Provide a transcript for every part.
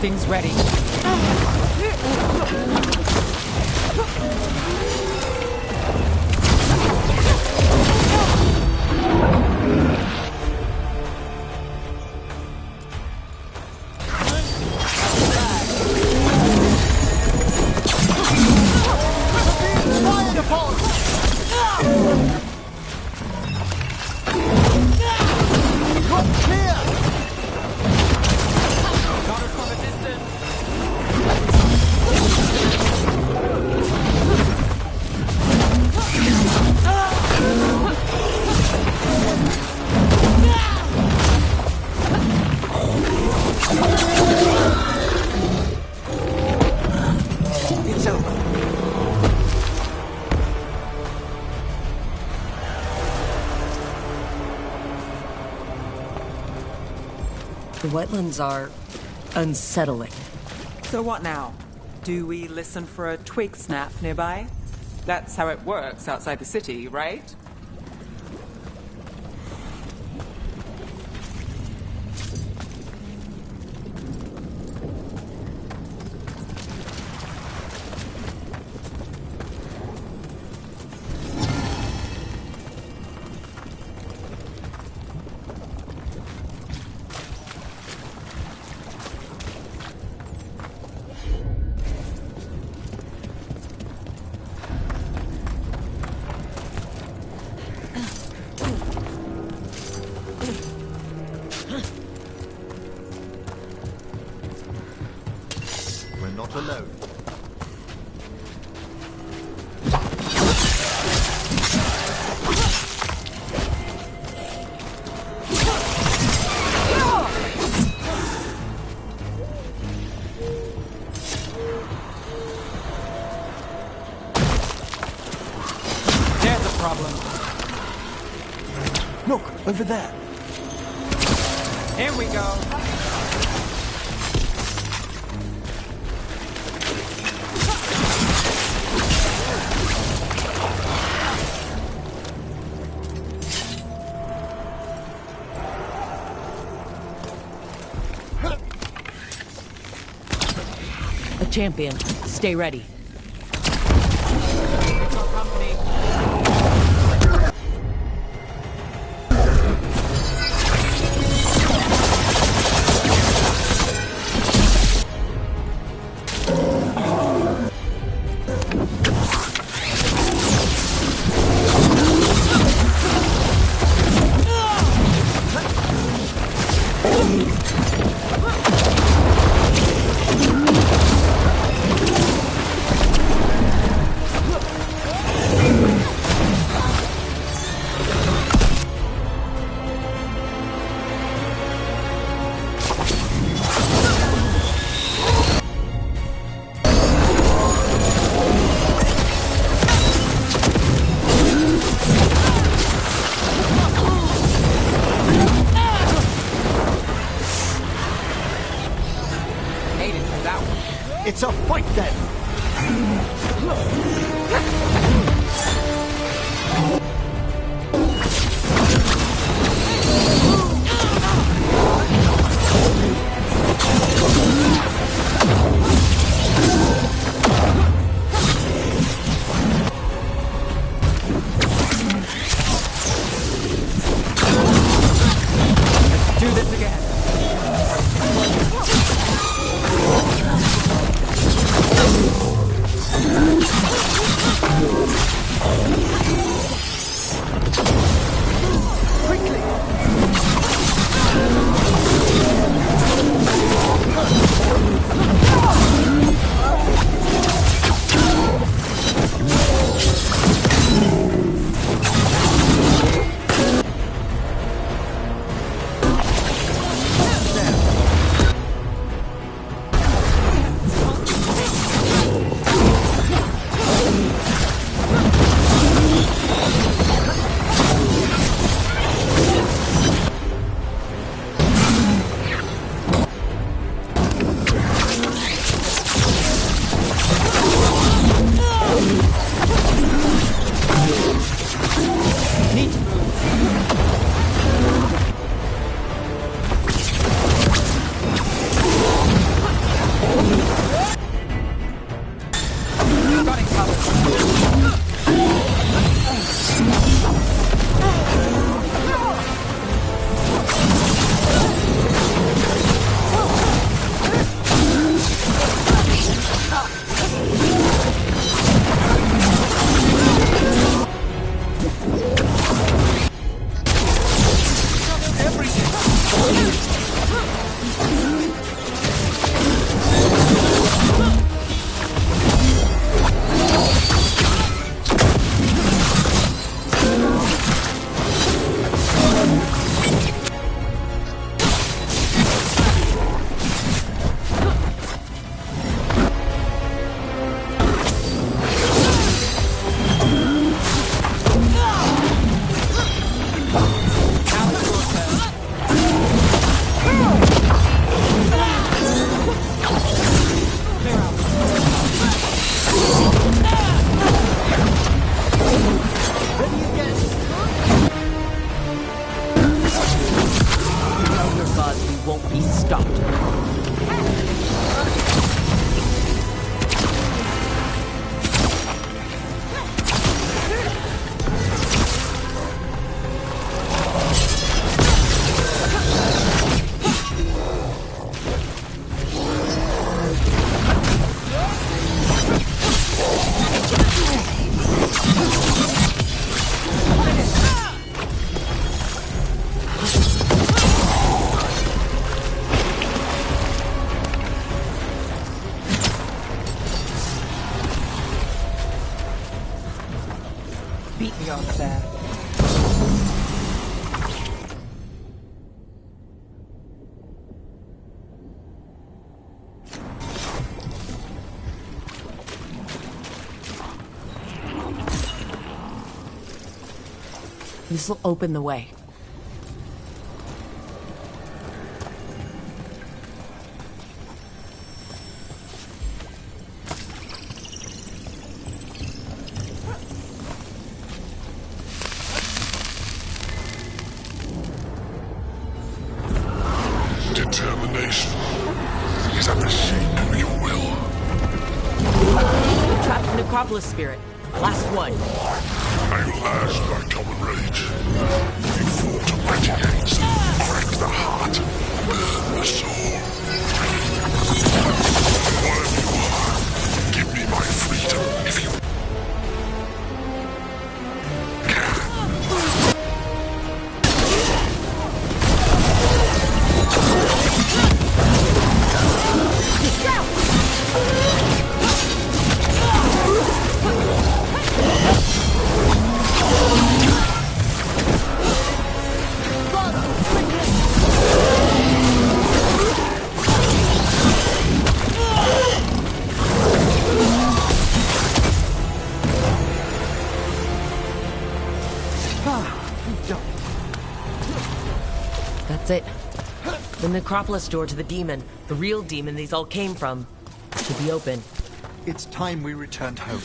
Things ready. The wetlands are unsettling. So what now? Do we listen for a twig snap nearby? That's how it works outside the city, right? Not alone. There's a problem. Look, over there. Here we go. A champion. Stay ready. Do this again. Beat me off there. This'll open the way. Determination is at the shape of your will. Trapped Necropolis spirit. Last one. I last thy common rage. You fought to renegades, crack the heart, burn the soul. Whatever you are, give me my freedom if you That's it. The Necropolis door to the demon, the real demon these all came from, should be open. It's time we returned home.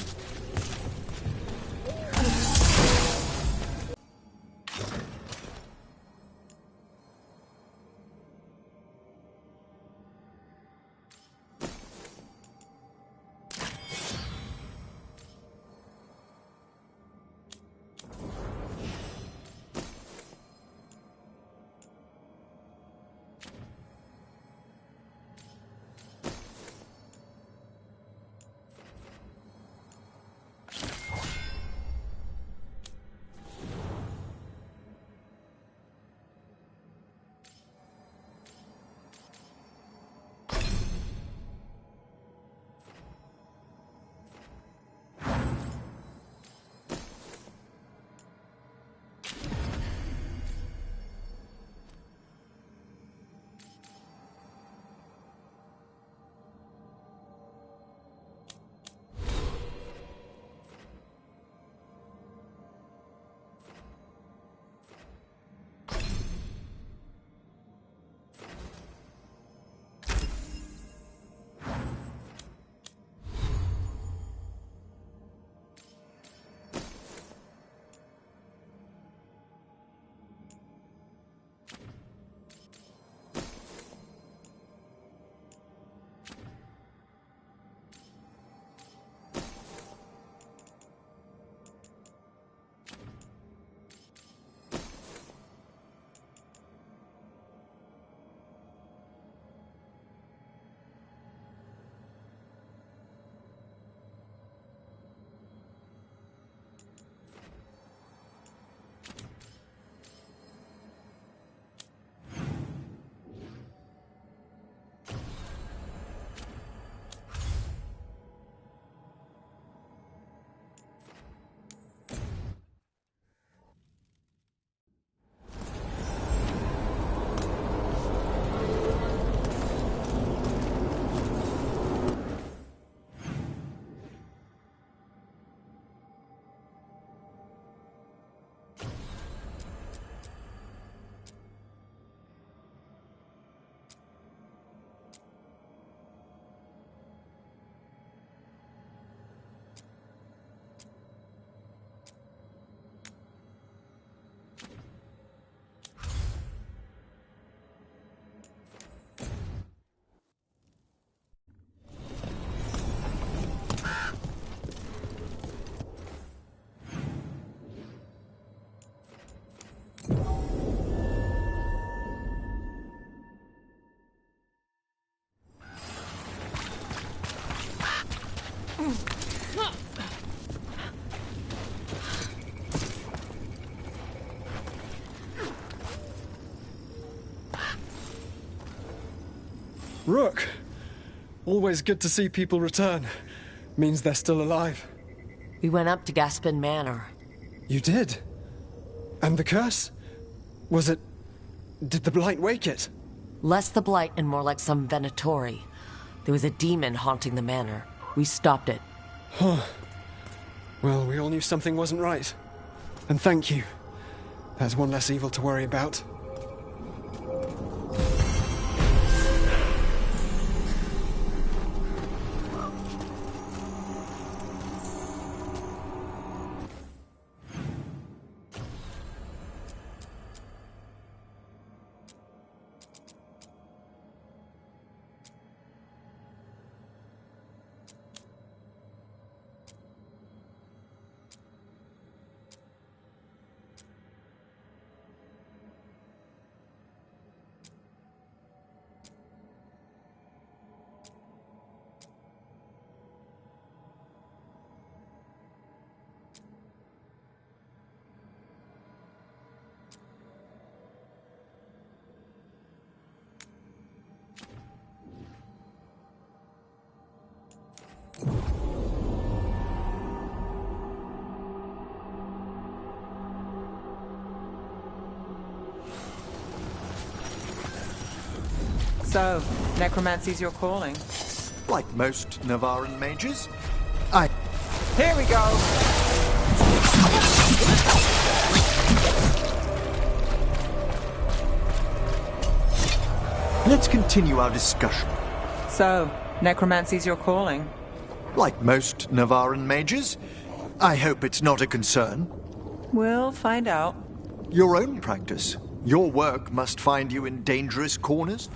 Rook! Always good to see people return. Means they're still alive. We went up to Gaspin Manor. You did? And the curse? Was it... Did the blight wake it? Less the blight and more like some Venatori. There was a demon haunting the manor. We stopped it. Huh. Well, we all knew something wasn't right. And thank you. There's one less evil to worry about. So, necromancy's your calling. Like most Navaran mages. Here we go! Let's continue our discussion. So, necromancy's your calling. like most Navaran mages. I hope it's not a concern. We'll find out. Your own practice. Your work must find you in dangerous corners.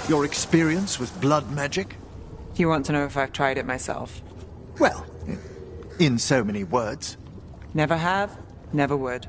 Your experience with blood magic. You want to know if I've tried it myself? Well, in so many words. Never have, never would.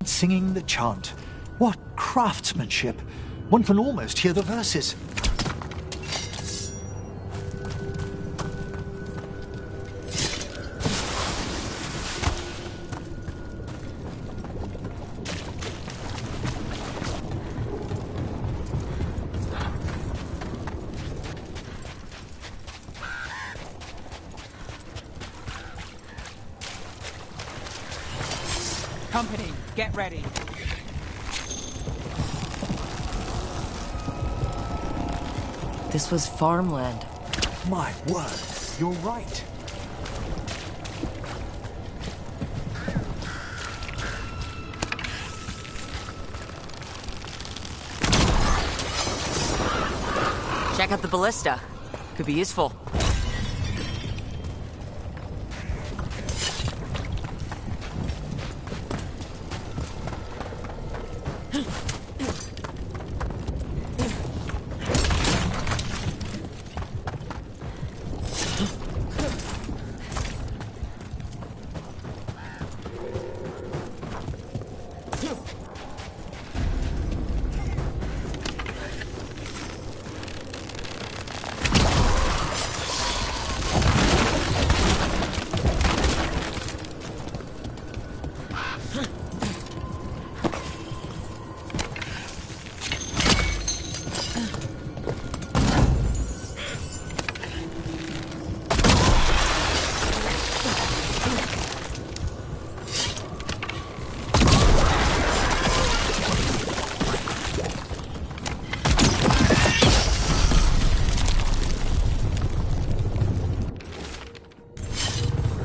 Singing the chant. What craftsmanship! One can almost hear the verses. Company, get ready. This was farmland. My word, you're right. Check out the ballista. Could be useful.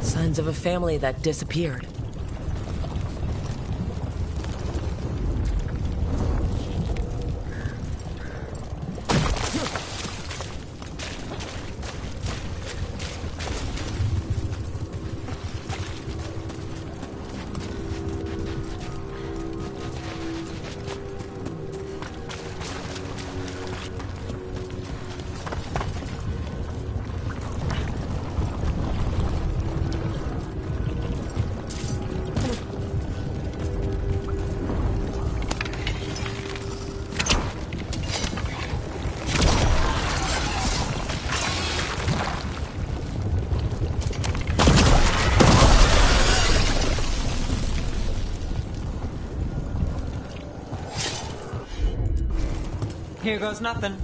Signs of a family that disappeared. Here goes nothing.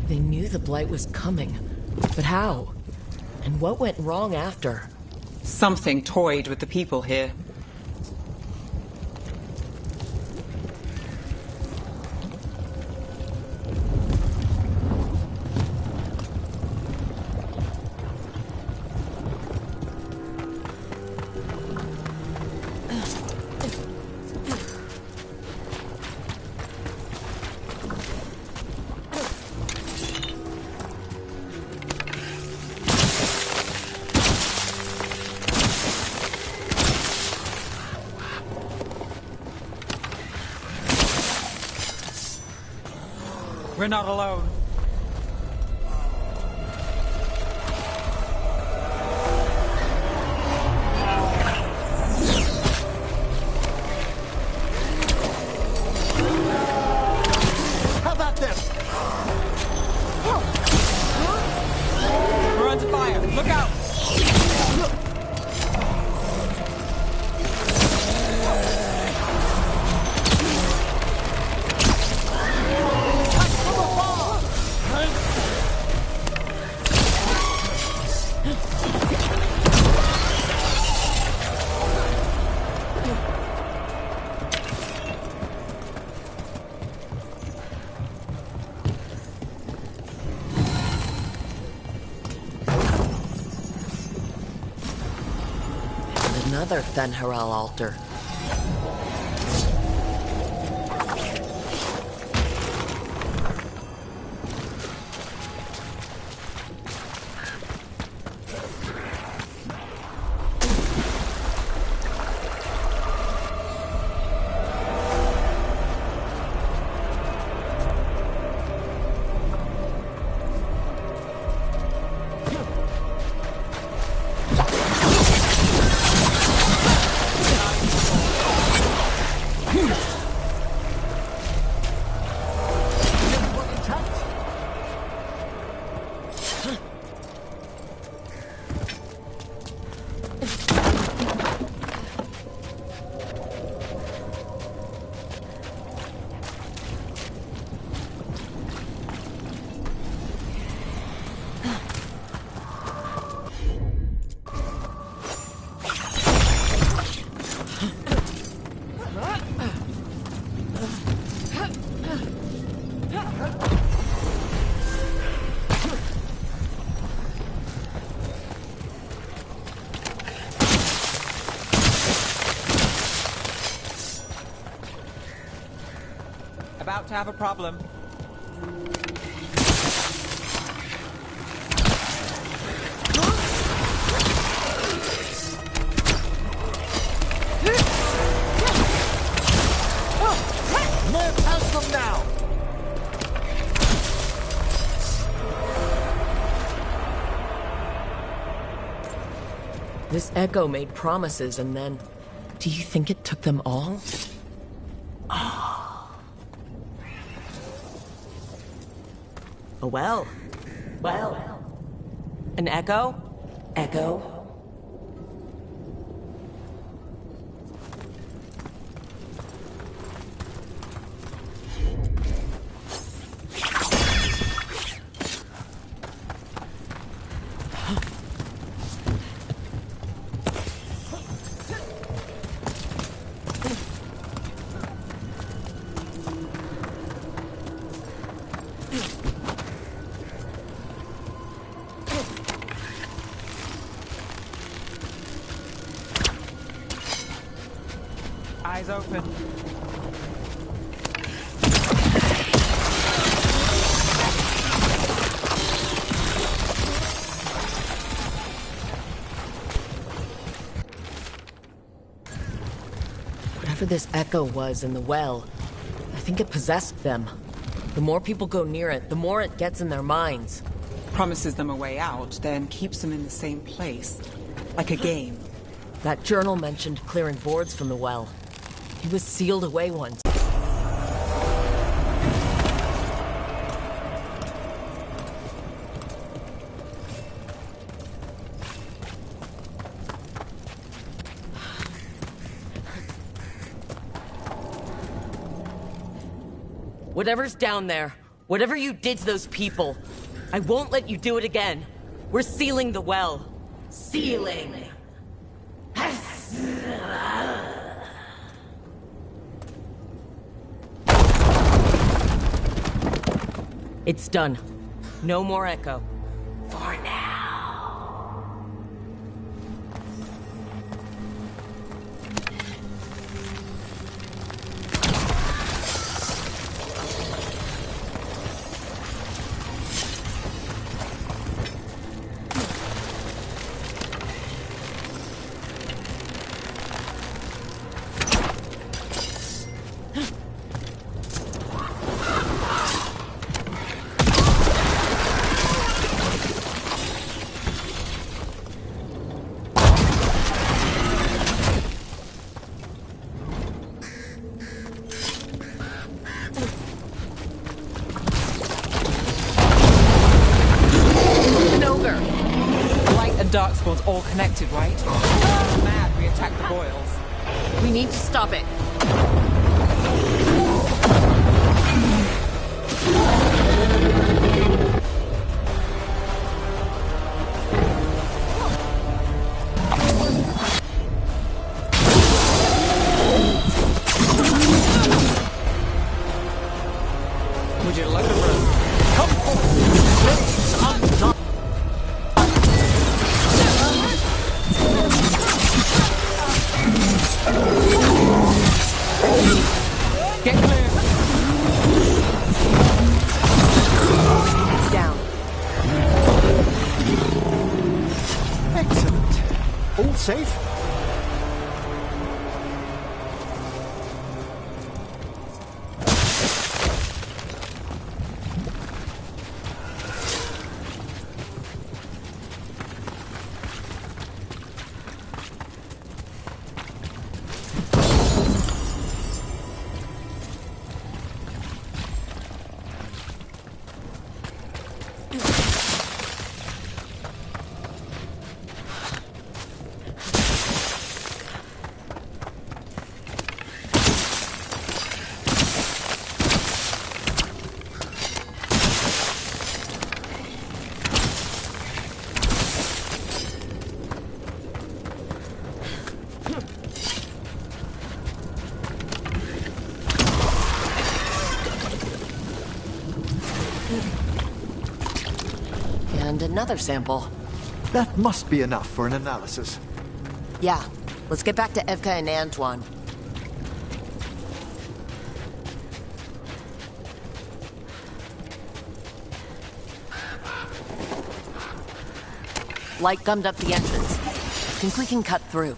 They knew the blight was coming. But how? And what went wrong after? Something toyed with the people here. We're not alone. How about this? We're under fire. Look out! Another Fen'Harel altar. About to have a problem. Nerf has them now! This Echo made promises and then... Do you think it took them all? Oh, well. An Echo? Echo? Eyes open. Whatever this Echo was in the well, I think it possessed them. The more people go near it, the more it gets in their minds. Promises them a way out, then keeps them in the same place. Like a game. That journal mentioned clearing boards from the well. He was sealed away once. Whatever's down there, whatever you did to those people, I won't let you do it again. We're sealing the well. Sealing. It's done. No more Echo. For now. spawn's all connected, right? Mad we attack the boils. We need to stop it. Would you like a room? Come forward! Get clear! It's down. Excellent. All safe? And another sample. That must be enough for an analysis. Yeah. Let's get back to Evka and Antoine. Light gummed up the entrance. Think we can cut through.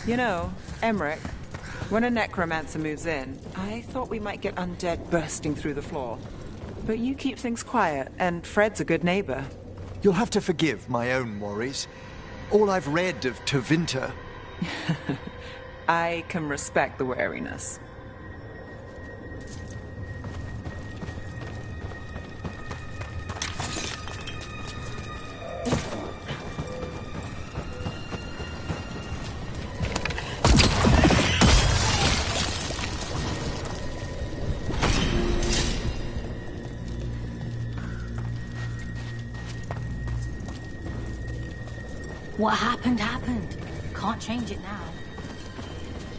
You know, Emmerich, when a necromancer moves in, I thought we might get undead bursting through the floor. But you keep things quiet, and Fred's a good neighbor. You'll have to forgive my own worries. All I've read of Tevinter. I can respect the wariness. What happened, happened. Can't change it now.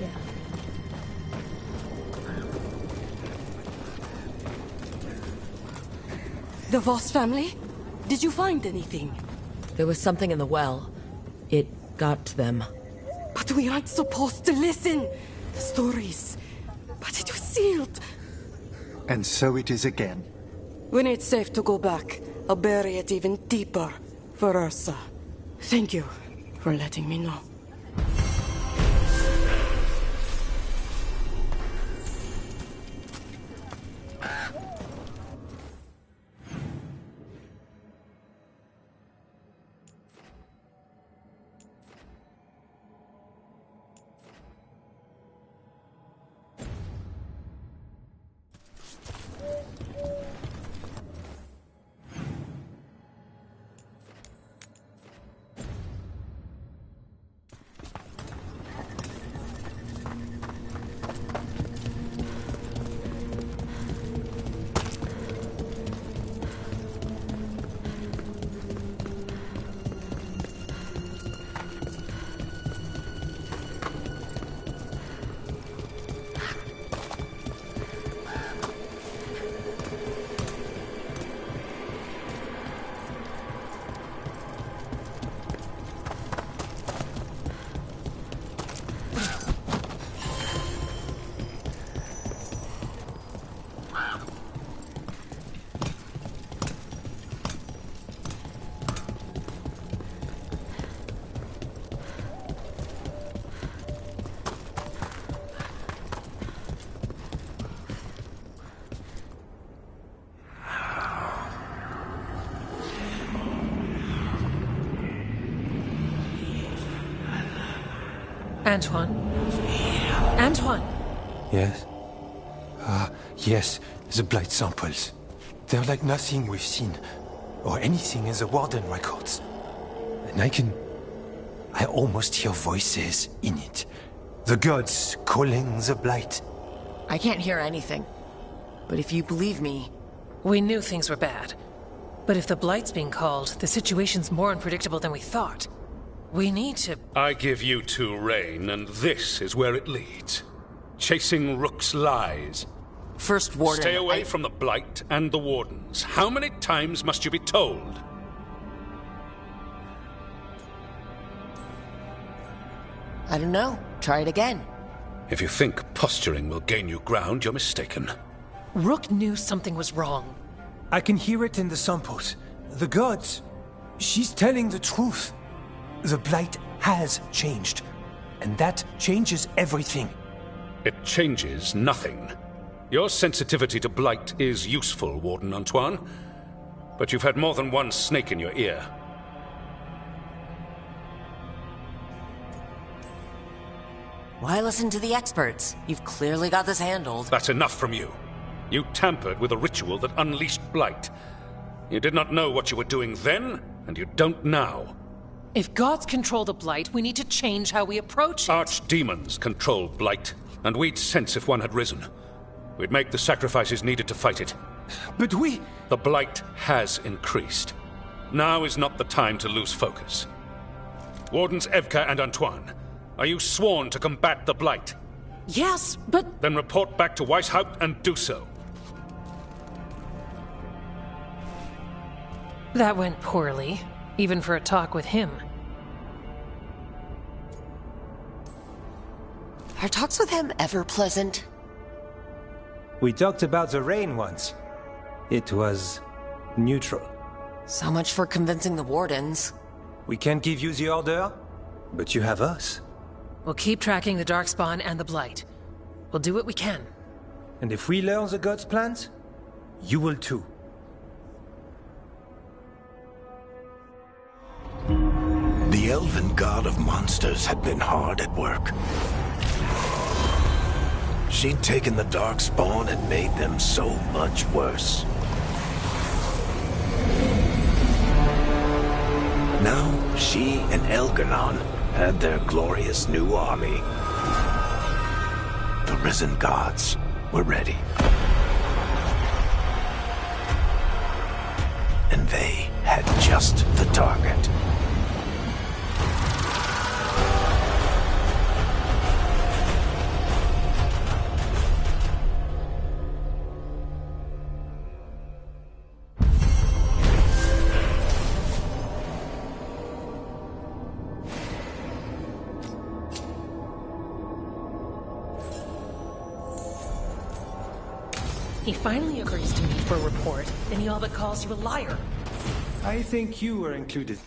Yeah. The Voss family? Did you find anything? There was something in the well. It got to them. But we aren't supposed to listen. The stories. But it was sealed. And so it is again. When it's safe to go back, I'll bury it even deeper for Ursa. Thank you for letting me know. Antoine? Antoine! Yes? Yes, the blight samples. They're like nothing we've seen, or anything in the Warden records. And I almost hear voices in it. The gods calling the blight. I can't hear anything. But if you believe me... We knew things were bad. But if the blight's being called, the situation's more unpredictable than we thought. We need to... I give you two reign, and this is where it leads. Chasing Rook's lies. First Warden... Stay away from the Blight and the Wardens. How many times must you be told? I don't know. Try it again. If you think posturing will gain you ground, you're mistaken. Rook knew something was wrong. I can hear it in the samples. The gods. She's telling the truth. The blight has changed. And that changes everything. It changes nothing. Your sensitivity to blight is useful, Warden Antoine. But you've had more than one snake in your ear. Why listen to the experts? You've clearly got this handled. That's enough from you. You tampered with a ritual that unleashed blight. You did not know what you were doing then, and you don't now. If gods control the blight, we need to change how we approach it. Archdemons control blight, and we'd sense if one had risen. We'd make the sacrifices needed to fight it. But we... The blight has increased. Now is not the time to lose focus. Wardens Evka and Antoine, are you sworn to combat the blight? Yes, but... Then report back to Weishaupt and do so. That went poorly, even for a talk with him. Are talks with him ever pleasant? We talked about the rain once. It was neutral. So much for convincing the Wardens. We can't give you the order, but you have us. We'll keep tracking the Darkspawn and the Blight. We'll do what we can. And if we learn the gods' plans, you will too. The elven god of monsters had been hard at work. She'd taken the Darkspawn and made them so much worse. Now, she and Elgar'nan had their glorious new army. The risen gods were ready. And they had just the target. He finally agrees to meet for a report, and he all but calls you a liar. I think you were included.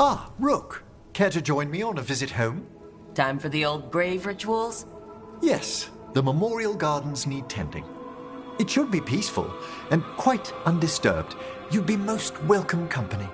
Ah, Rook. Care to join me on a visit home? Time for the old grave rituals? Yes, the memorial gardens need tending. It should be peaceful and quite undisturbed. You'd be most welcome company.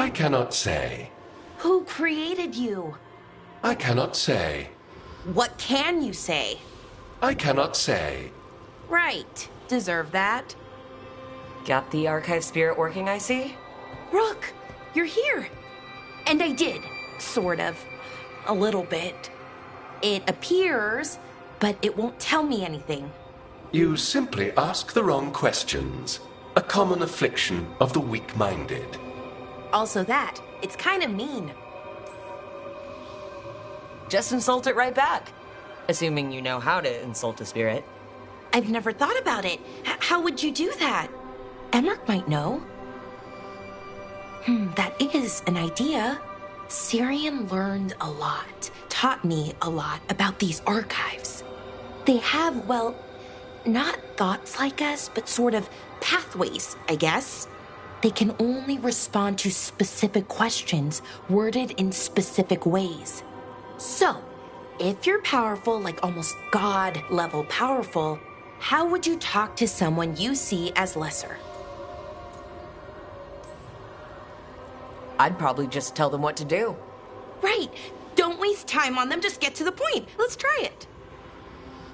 I cannot say. Who created you? I cannot say. What can you say? I cannot say. Right. Deserve that. Got the archive spirit working, I see? Rook, you're here. And I did. Sort of. A little bit. It appears, but it won't tell me anything. You simply ask the wrong questions. A common affliction of the weak-minded. Also that. It's kind of mean. Just insult it right back. Assuming you know how to insult a spirit. I've never thought about it. How would you do that? Emmerich might know. That is an idea. Syrian learned a lot, taught me a lot about these archives. They have, well, not thoughts like us, but sort of pathways, I guess. They can only respond to specific questions worded in specific ways. So, if you're powerful, like almost God-level powerful, how would you talk to someone you see as lesser? I'd probably just tell them what to do. Right. Don't waste time on them. Just get to the point. Let's try it.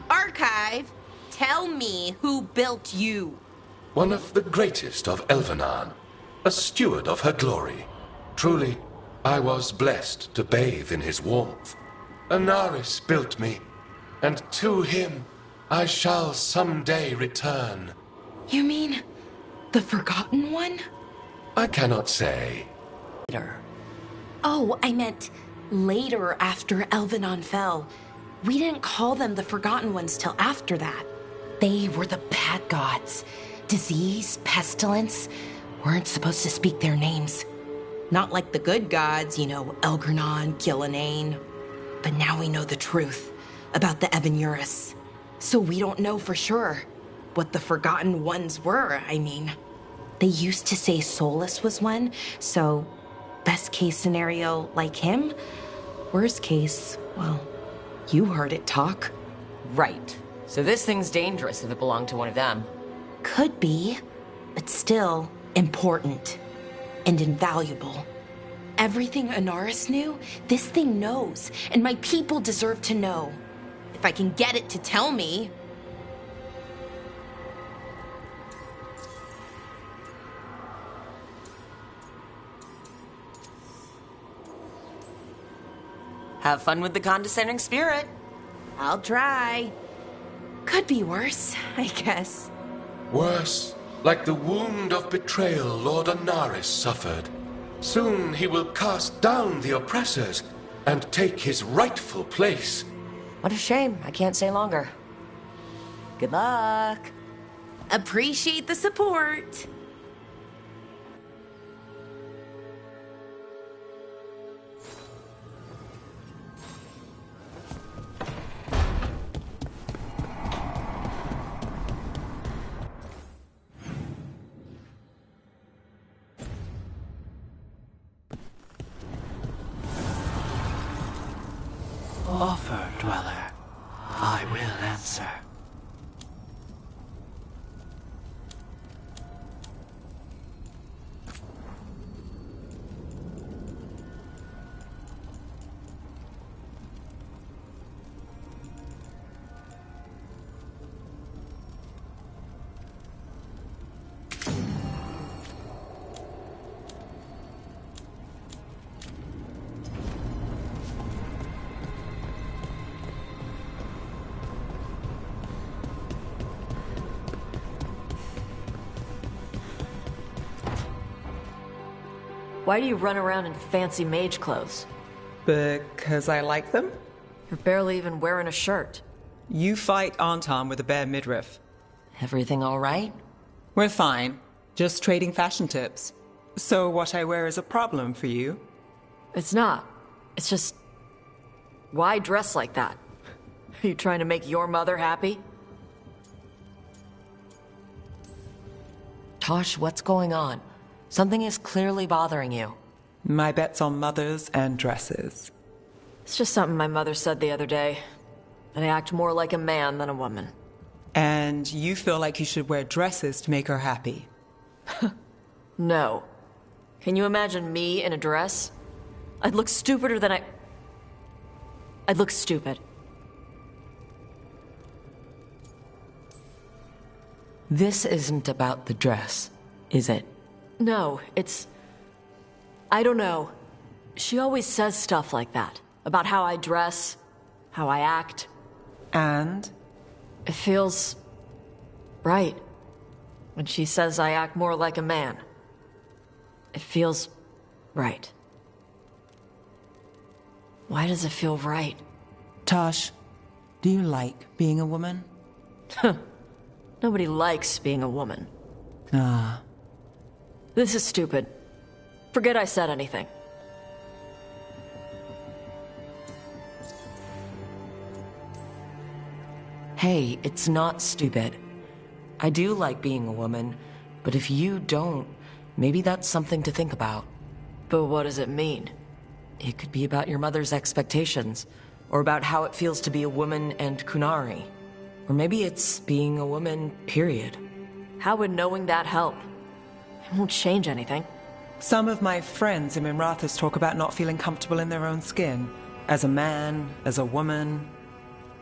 Archive, tell me who built you. One of the greatest of Elvenan. A steward of her glory. Truly, I was blessed to bathe in his warmth. Anaris built me, and to him I shall someday return. You mean the Forgotten One? I cannot say. Oh, I meant later after Elvenon fell. We didn't call them the Forgotten Ones till after that. They were the bad gods. Disease, pestilence, weren't supposed to speak their names. Not like the good gods, Elgernon, Gillenane. But now we know the truth about the Evan-Urus. So we don't know for sure what the Forgotten Ones were, I mean. They used to say Solus was one, so best case scenario, like him. Worst case, well, you heard it talk. Right. So this thing's dangerous if it belonged to one of them. Could be, but still important and invaluable. Everything Anaris knew, this thing knows, and my people deserve to know. If I can get it to tell me. Have fun with the condescending spirit. I'll try. Could be worse, I guess. Worse, like the wound of betrayal Lord Anaris suffered. Soon he will cast down the oppressors and take his rightful place. What a shame. I can't stay longer. Good luck. Appreciate the support. Offer, Dweller. I will answer. Why do you run around in fancy mage clothes? Because I like them? You're barely even wearing a shirt. You fight Anton with a bare midriff. Everything all right? We're fine. Just trading fashion tips. So what I wear is a problem for you? It's not. It's just... Why dress like that? Are you trying to make your mother happy? Tosh, what's going on? Something is clearly bothering you. My bet's on mothers and dresses. It's just something my mother said the other day. That I act more like a man than a woman. And you feel like you should wear dresses to make her happy? No. Can you imagine me in a dress? I'd look stupider than I'd look stupid. This isn't about the dress, is it? No, it's... I don't know. She always says stuff like that. About how I dress, how I act. And? It feels... right. When she says I act more like a man. It feels... right. Why does it feel right? Tosh, do you like being a woman? Nobody likes being a woman. Ah. This is stupid. Forget I said anything. Hey, it's not stupid. I do like being a woman, but if you don't, maybe that's something to think about. But what does it mean? It could be about your mother's expectations, or about how it feels to be a woman and Kunari. Or maybe it's being a woman, period. How would knowing that help? It won't change anything. Some of my friends in Minrathous talk about not feeling comfortable in their own skin. As a man, as a woman.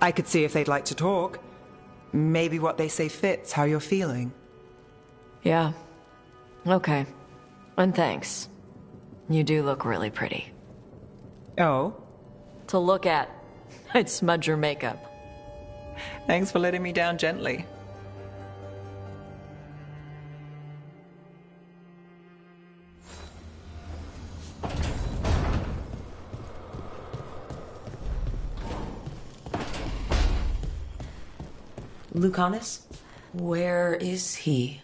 I could see if they'd like to talk. Maybe what they say fits how you're feeling. Yeah. Okay. And thanks. You do look really pretty. Oh? To look at. I'd smudge your makeup. Thanks for letting me down gently. Lucanus? Where is he?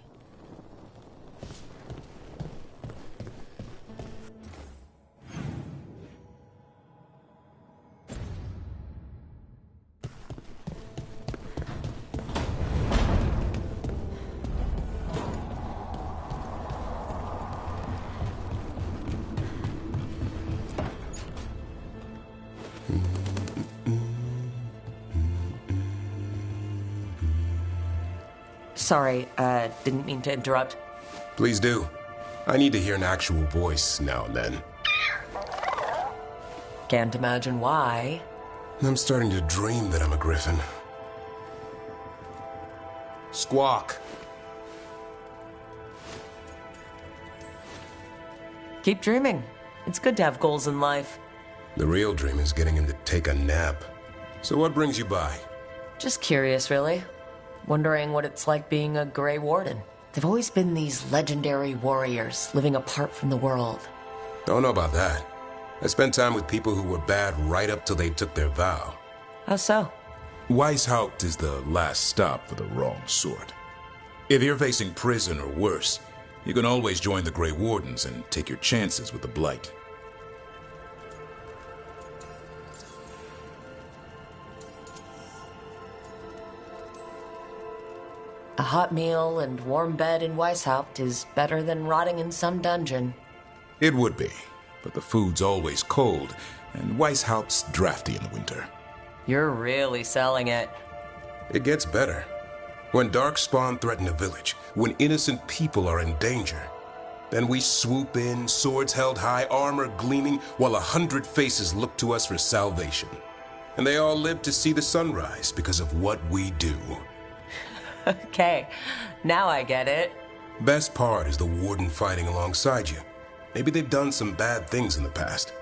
Sorry, didn't mean to interrupt. Please do. I need to hear an actual voice now and then. Can't imagine why. I'm starting to dream that I'm a griffin. Squawk. Keep dreaming. It's good to have goals in life. The real dream is getting him to take a nap. So what brings you by? Just curious, really. Wondering what it's like being a Grey Warden. They've always been these legendary warriors living apart from the world. Don't know about that. I spent time with people who were bad right up till they took their vow. How so? Weishaupt is the last stop for the wrong sort. If you're facing prison or worse, you can always join the Grey Wardens and take your chances with the Blight. A hot meal and warm bed in Weishaupt is better than rotting in some dungeon. It would be, but the food's always cold, and Weishaupt's drafty in the winter. You're really selling it. It gets better. When Darkspawn threaten a village, when innocent people are in danger, then we swoop in, swords held high, armor gleaming, while 100 faces look to us for salvation. And they all live to see the sunrise because of what we do. Okay, now I get it. Best part is the Warden fighting alongside you. Maybe they've done some bad things in the past.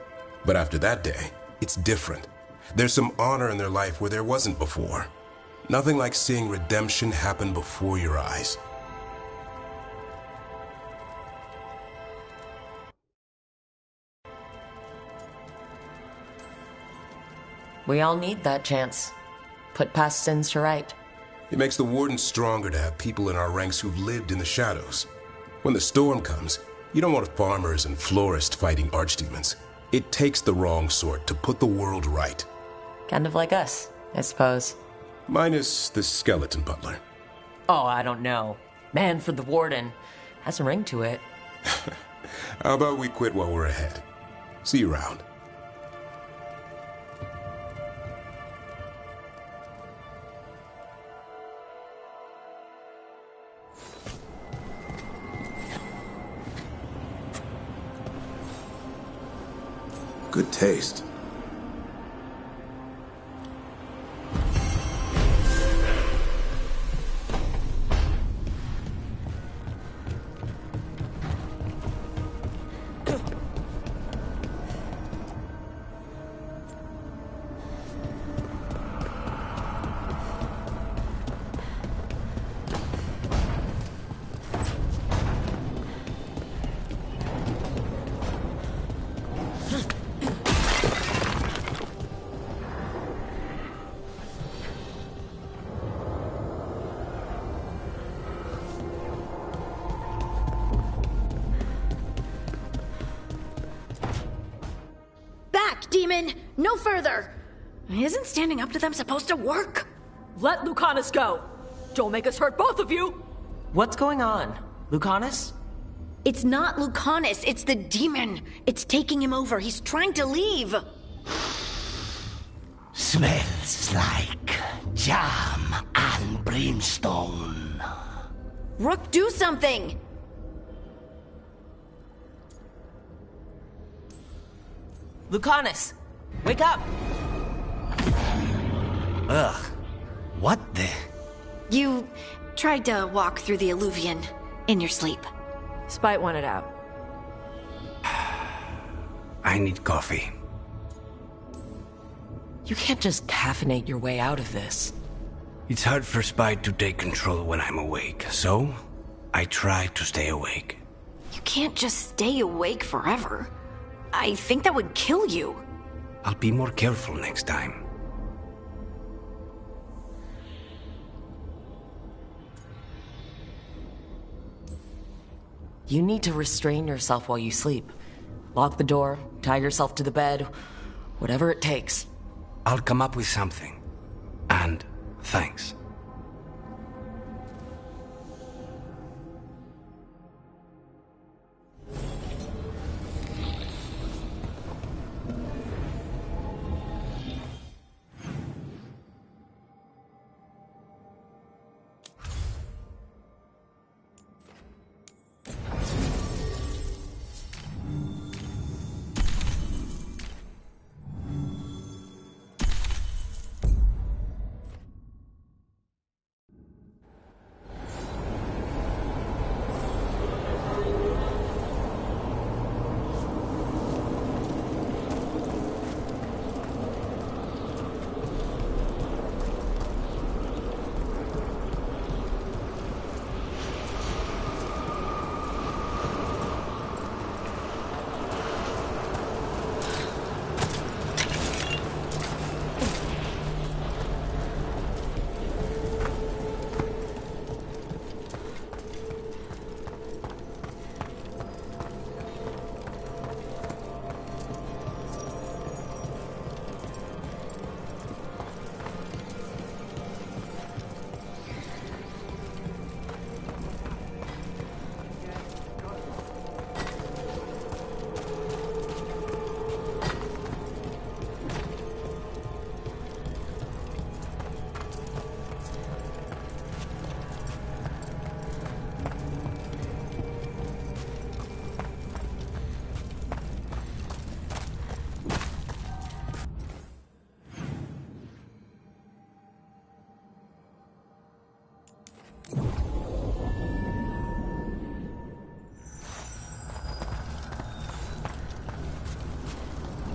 But after that day, it's different. There's some honor in their life where there wasn't before. Nothing like seeing redemption happen before your eyes. We all need that chance. Put past sins to right. It makes the Warden stronger to have people in our ranks who've lived in the shadows. When the storm comes, you don't want farmers and florists fighting archdemons. It takes the wrong sort to put the world right. Kind of like us, I suppose. Minus the skeleton butler. Oh, I don't know. Man for the Warden. Has a ring to it. How about we quit while we're ahead? See you around. Good taste. Demon! No further! Isn't standing up to them supposed to work? Let Lucanus go! Don't make us hurt both of you! What's going on? Lucanus? It's not Lucanus, it's the demon! It's taking him over, he's trying to leave! Smells like jam and brimstone. Rook, do something! Lucanus! Wake up! Ugh. What the? You tried to walk through the Alluvion in your sleep. Spite wanted out. I need coffee. You can't just caffeinate your way out of this. It's hard for Spite to take control when I'm awake, so I try to stay awake. You can't just stay awake forever. I think that would kill you. I'll be more careful next time. You need to restrain yourself while you sleep. Lock the door, tie yourself to the bed, whatever it takes. I'll come up with something. And thanks.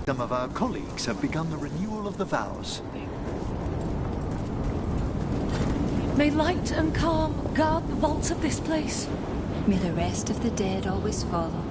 Some of our colleagues have begun the renewal of the vows. May light and calm guard the vaults of this place. May the rest of the dead always follow.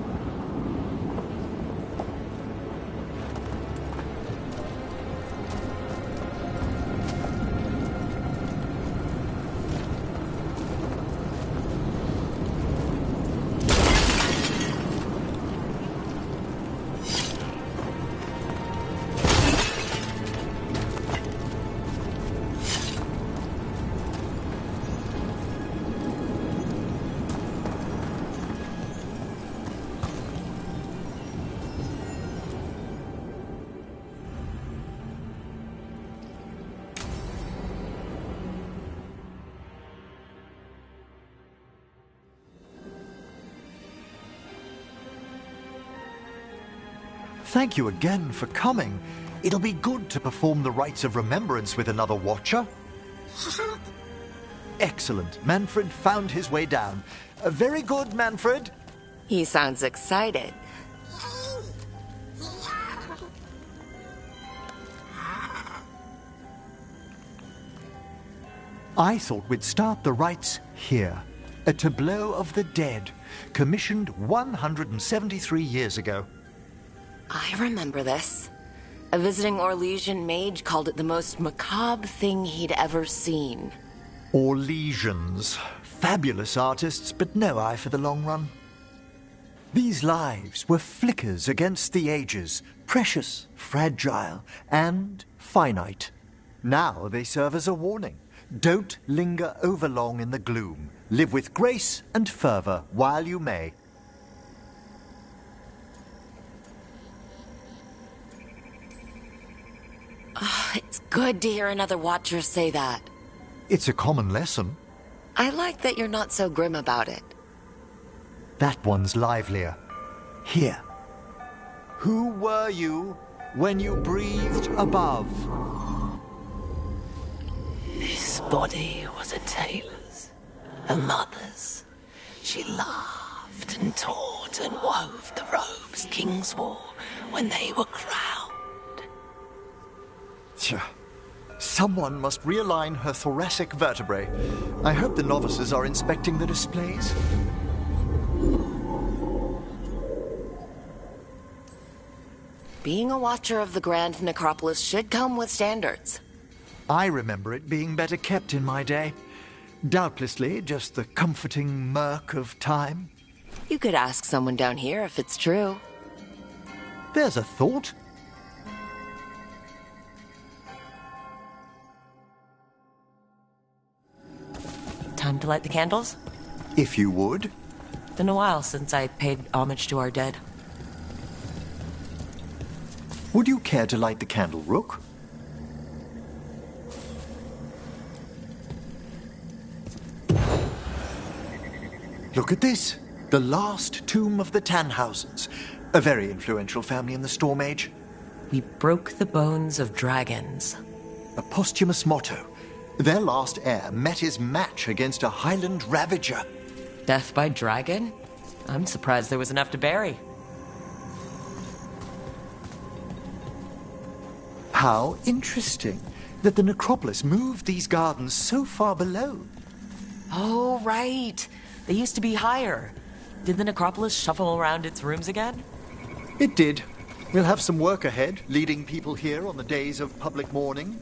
Thank you again for coming. It'll be good to perform the rites of remembrance with another watcher. Excellent. Manfred found his way down. Very good, Manfred. He sounds excited. I thought we'd start the rites here. A tableau of the dead, commissioned 173 years ago. I remember this. A visiting Orlesian mage called it the most macabre thing he'd ever seen. Orlesians. Fabulous artists, but no eye for the long run. These lives were flickers against the ages, precious, fragile, and finite. Now they serve as a warning. Don't linger overlong in the gloom. Live with grace and fervor while you may. Oh, it's good to hear another watcher say that. It's a common lesson. I like that you're not so grim about it. That one's livelier. Here. Who were you when you breathed above? This body was a tailor's, a mother's. She laughed and taught and wove the robes kings wore when they were crowned. Tja. Someone must realign her thoracic vertebrae. I hope the novices are inspecting the displays. Being a watcher of the Grand Necropolis should come with standards. I remember it being better kept in my day. Doubtlessly just the comforting murk of time. You could ask someone down here if it's true. There's a thought. Time to light the candles? If you would. Been a while since I paid homage to our dead. Would you care to light the candle, Rook? Look at this. The last tomb of the Tannhausens. A very influential family in the Storm Age. We broke the bones of dragons. A posthumous motto. Their last heir met his match against a Highland Ravager. Death by dragon? I'm surprised there was enough to bury. How interesting that the necropolis moved these gardens so far below. Oh, right. They used to be higher. Did the necropolis shuffle around its rooms again? It did. We'll have some work ahead, leading people here on the days of public mourning.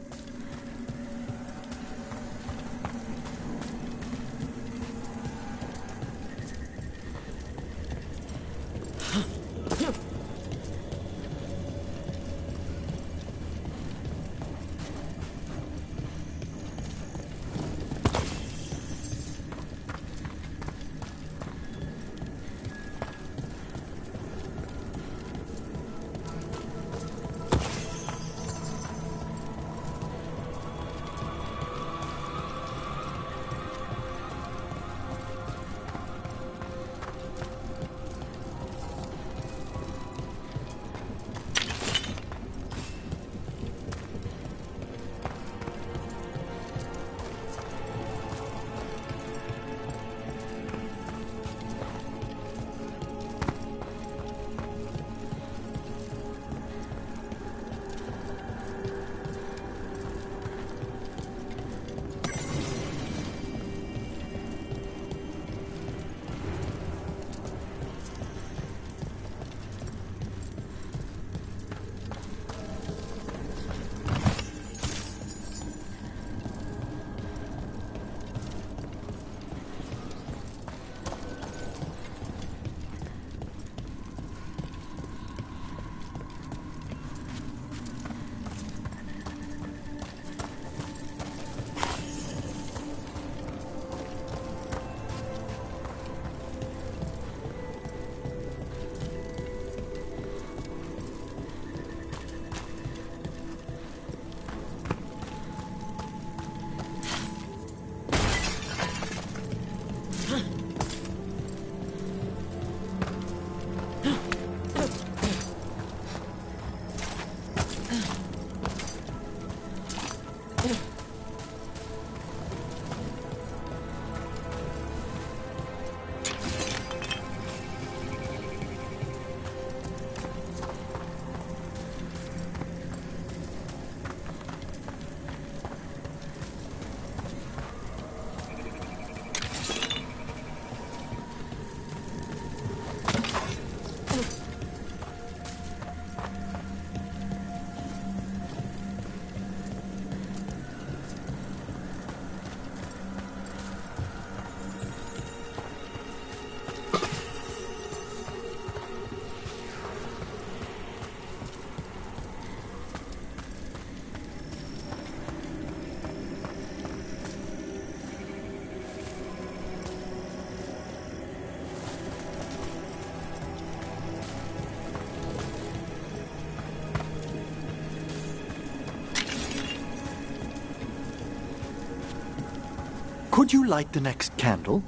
Could you light the next candle?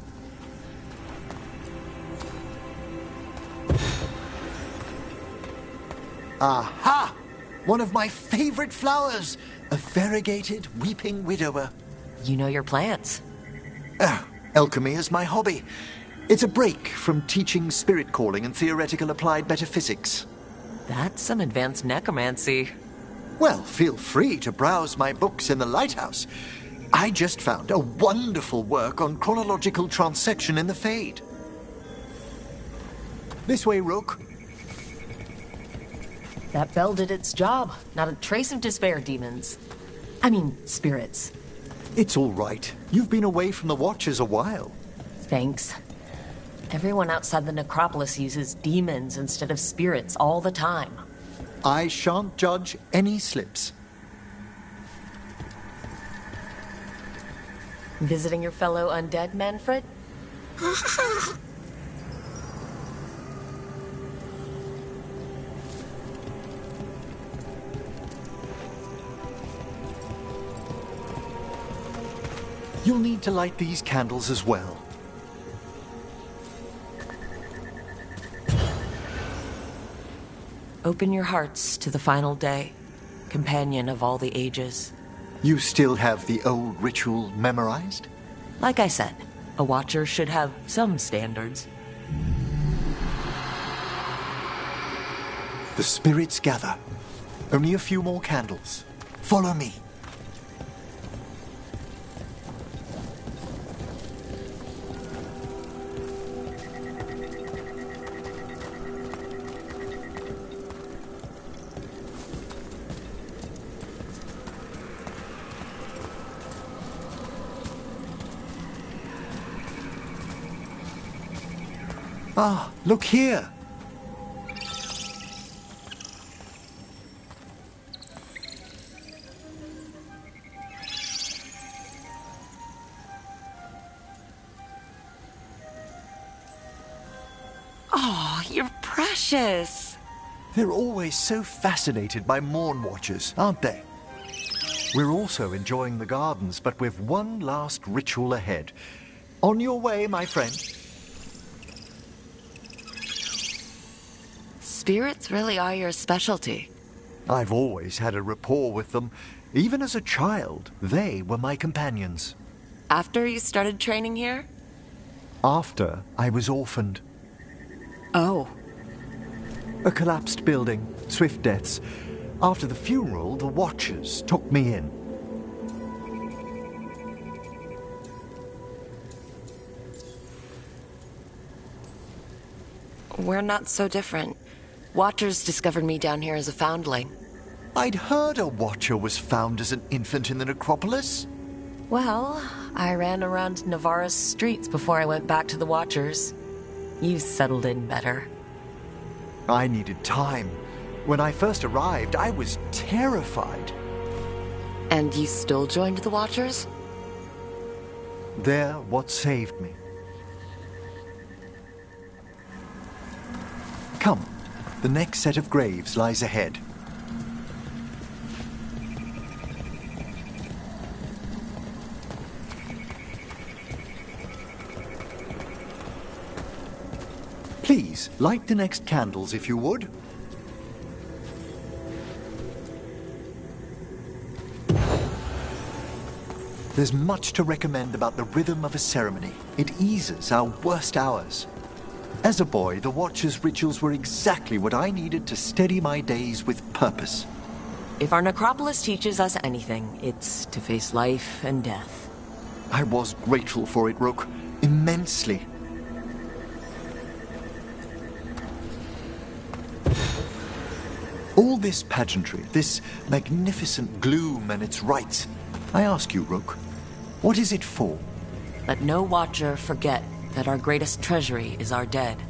Aha! One of my favorite flowers! A variegated weeping widower. You know your plants. Alchemy is my hobby. It's a break from teaching spirit calling and theoretical applied metaphysics. That's some advanced necromancy. Well, feel free to browse my books in the lighthouse. I just found a wonderful work on chronological transection in the Fade. This way, Rook. That bell did its job. Not a trace of despair, demons. I mean, spirits. It's all right. You've been away from the Watchers a while. Thanks. Everyone outside the necropolis uses demons instead of spirits all the time. I shan't judge any slips. Visiting your fellow undead, Manfred? You'll need to light these candles as well. Open your hearts to the final day, companion of all the ages. You still have the old ritual memorized? Like I said, a Watcher should have some standards. The spirits gather. Only a few more candles. Follow me. Ah, look here! Oh, you're precious! They're always so fascinated by Morn Watchers, aren't they? We're also enjoying the gardens, but with one last ritual ahead. On your way, my friend. Spirits really are your specialty. I've always had a rapport with them. Even as a child, they were my companions. After you started training here? After I was orphaned. Oh. A collapsed building, swift deaths. After the funeral, the Watchers took me in. We're not so different. Watchers discovered me down here as a foundling. I'd heard a Watcher was found as an infant in the necropolis. Well, I ran around Navarra's streets before I went back to the Watchers. You settled in better. I needed time. When I first arrived, I was terrified. And you still joined the Watchers? They're what saved me. Come. The next set of graves lies ahead. Please, light the next candles if you would. There's much to recommend about the rhythm of a ceremony. It eases our worst hours. As a boy, the Watcher's rituals were exactly what I needed to steady my days with purpose. If our necropolis teaches us anything, it's to face life and death. I was grateful for it, Rook. Immensely. All this pageantry, this magnificent gloom and its rites. I ask you, Rook, what is it for? Let no Watcher forget that our greatest treasury is our dead.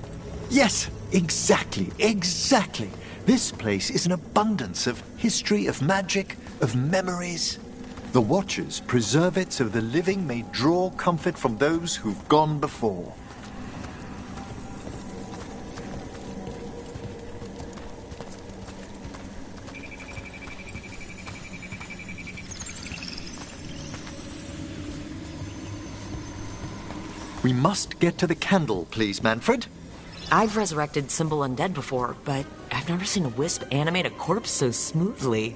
Yes, exactly, exactly. This place is an abundance of history, of magic, of memories. The Watchers preserve it so the living may draw comfort from those who've gone before. We must get to the candle, please, Manfred. I've resurrected simple undead before, but I've never seen a wisp animate a corpse so smoothly.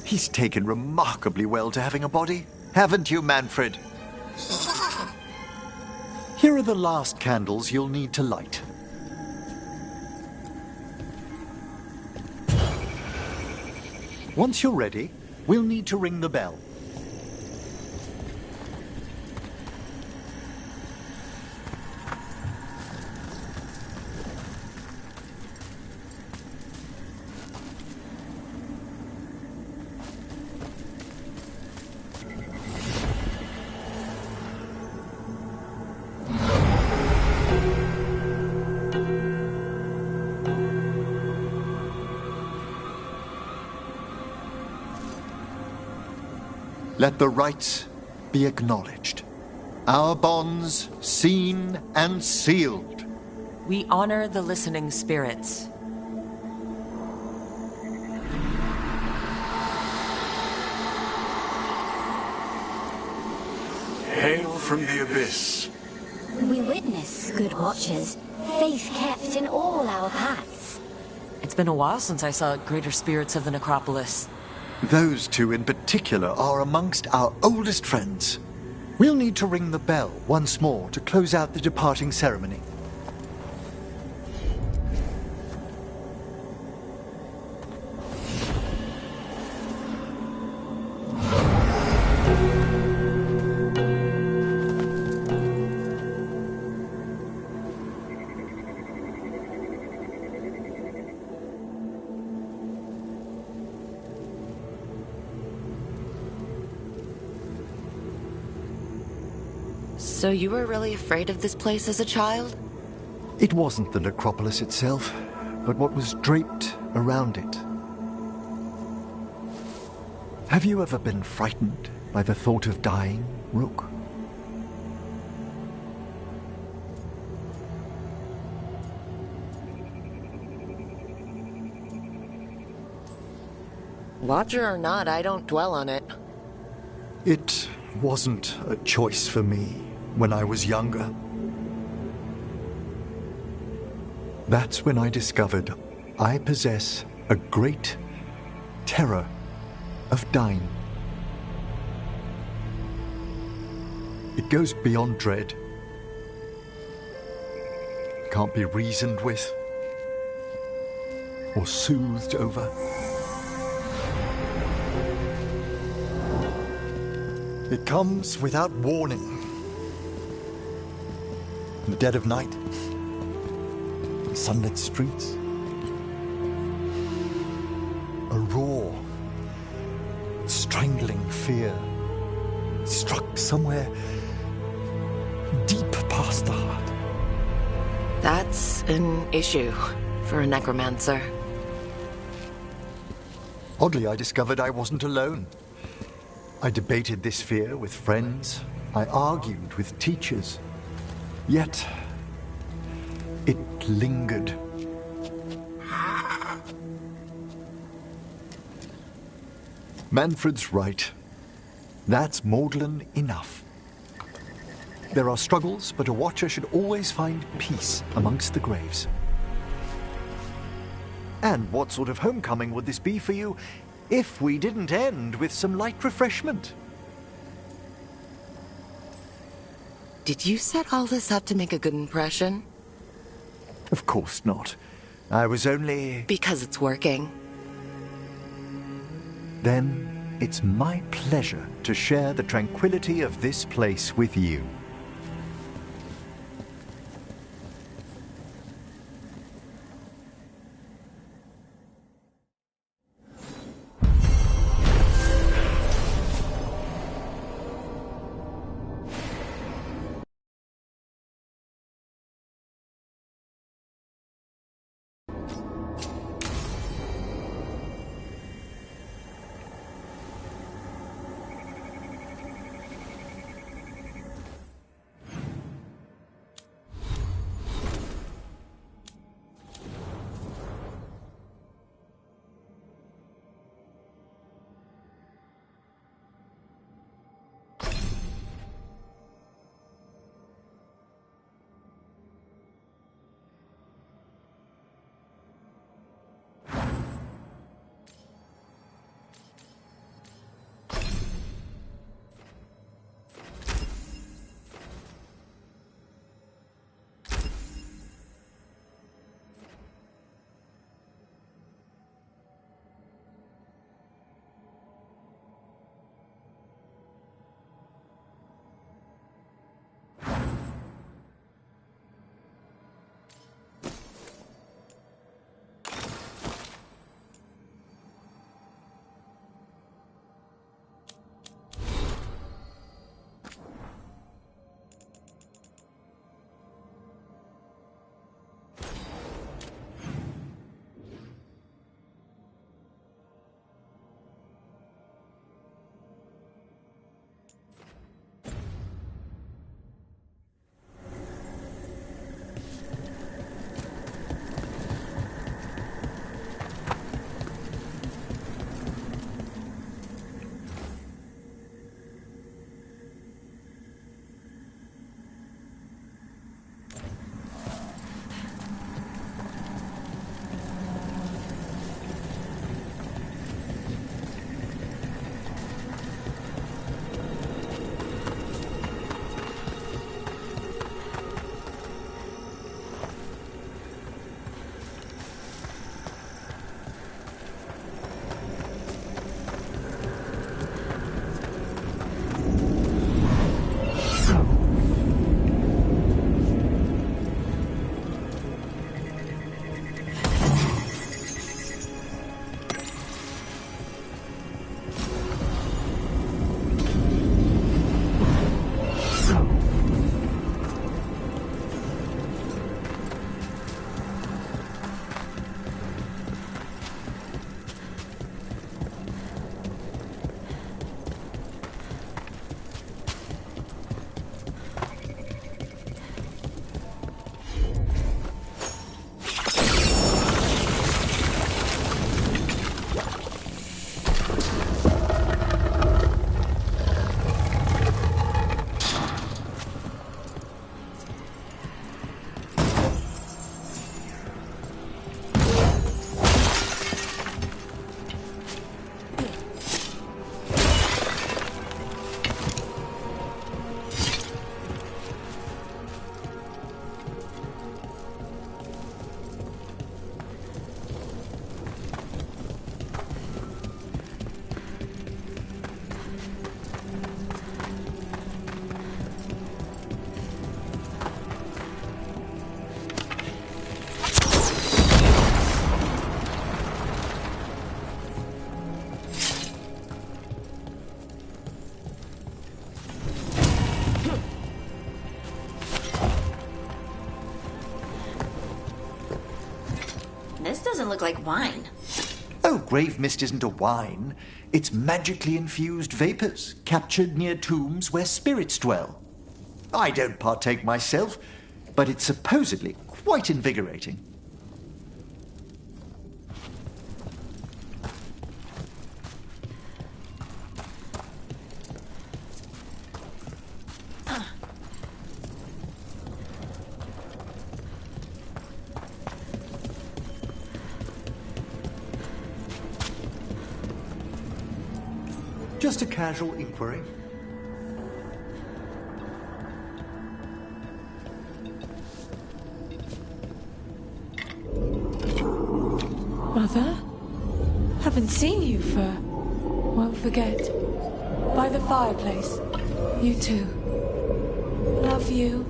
He's taken remarkably well to having a body, haven't you, Manfred? Here are the last candles you'll need to light. Once you're ready, we'll need to ring the bell. Let the rites be acknowledged. Our bonds seen and sealed. We honor the listening spirits. Hail from the abyss. We witness, good watchers, faith kept in all our paths. It's been a while since I saw greater spirits of the necropolis. Those two in particular are amongst our oldest friends. We'll need to ring the bell once more to close out the departing ceremony. So you were really afraid of this place as a child? It wasn't the necropolis itself, but what was draped around it. Have you ever been frightened by the thought of dying, Rook? Watcher or not, I don't dwell on it. It wasn't a choice for me when I was younger. That's when I discovered I possess a great terror of dying. It goes beyond dread. Can't be reasoned with or soothed over. It comes without warning. In the dead of night, in sunlit streets, a raw, strangling fear struck somewhere deep past the heart. That's an issue for a necromancer. Oddly, I discovered I wasn't alone. I debated this fear with friends. I argued with teachers. Yet, it lingered. Manfred's right. That's maudlin enough. There are struggles, but a watcher should always find peace amongst the graves. And what sort of homecoming would this be for you if we didn't end with some light refreshment? Did you set all this up to make a good impression? Of course not. I was only... Because it's working. Then it's my pleasure to share the tranquility of this place with you. This doesn't look like wine. Oh, grave mist isn't a wine. It's magically infused vapors, captured near tombs where spirits dwell. I don't partake myself, but it's supposedly quite invigorating. Just a casual inquiry. Mother? Haven't seen you for... won't forget. By the fireplace. You too. Love you.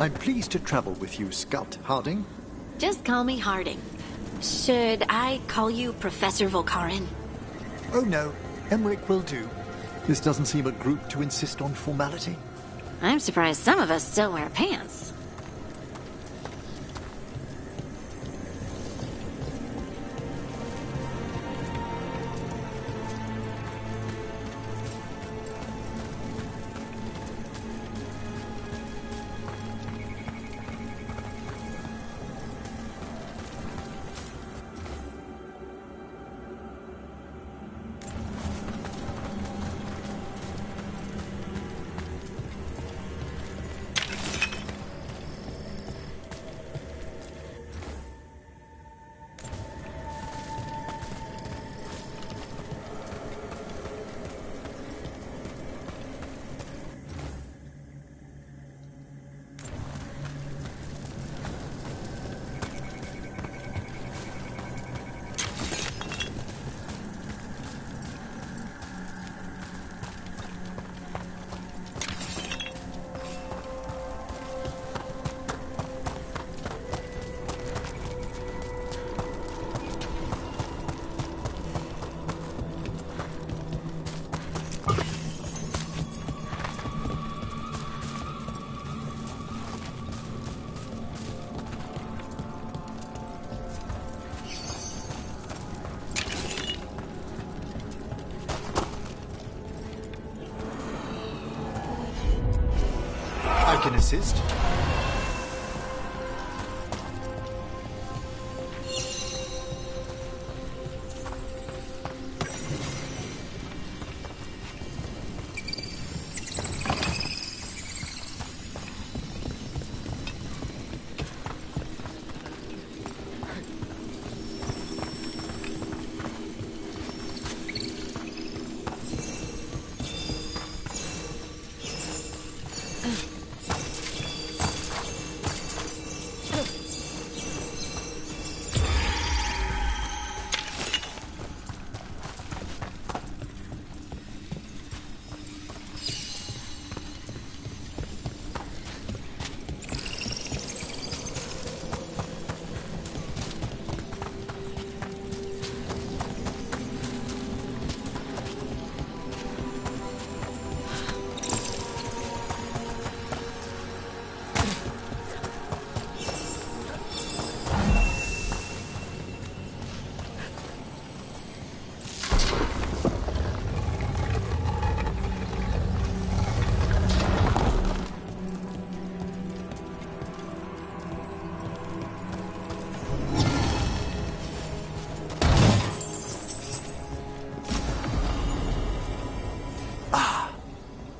I'm pleased to travel with you, Scout Harding. Just call me Harding. Should I call you Professor Volkarin? Oh no, Emmerich will do. This doesn't seem a group to insist on formality. I'm surprised some of us still wear pants. I can assist.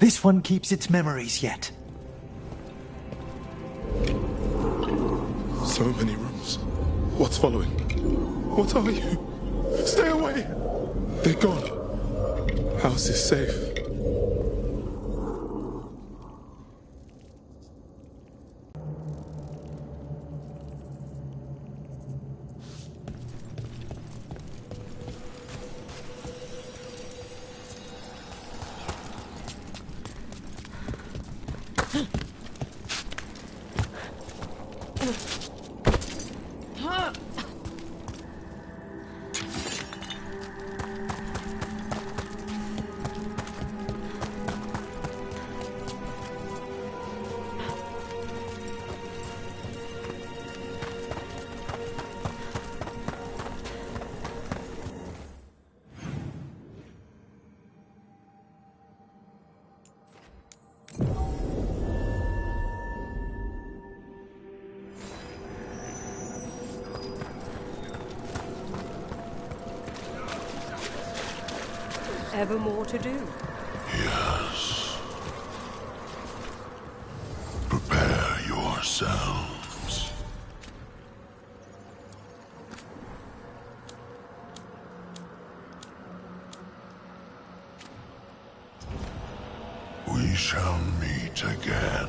This one keeps its memories yet. So many rooms. What's following? What are you? Stay away! They're gone. House is safe. Ever more to do? Yes. Prepare yourselves. We shall meet again.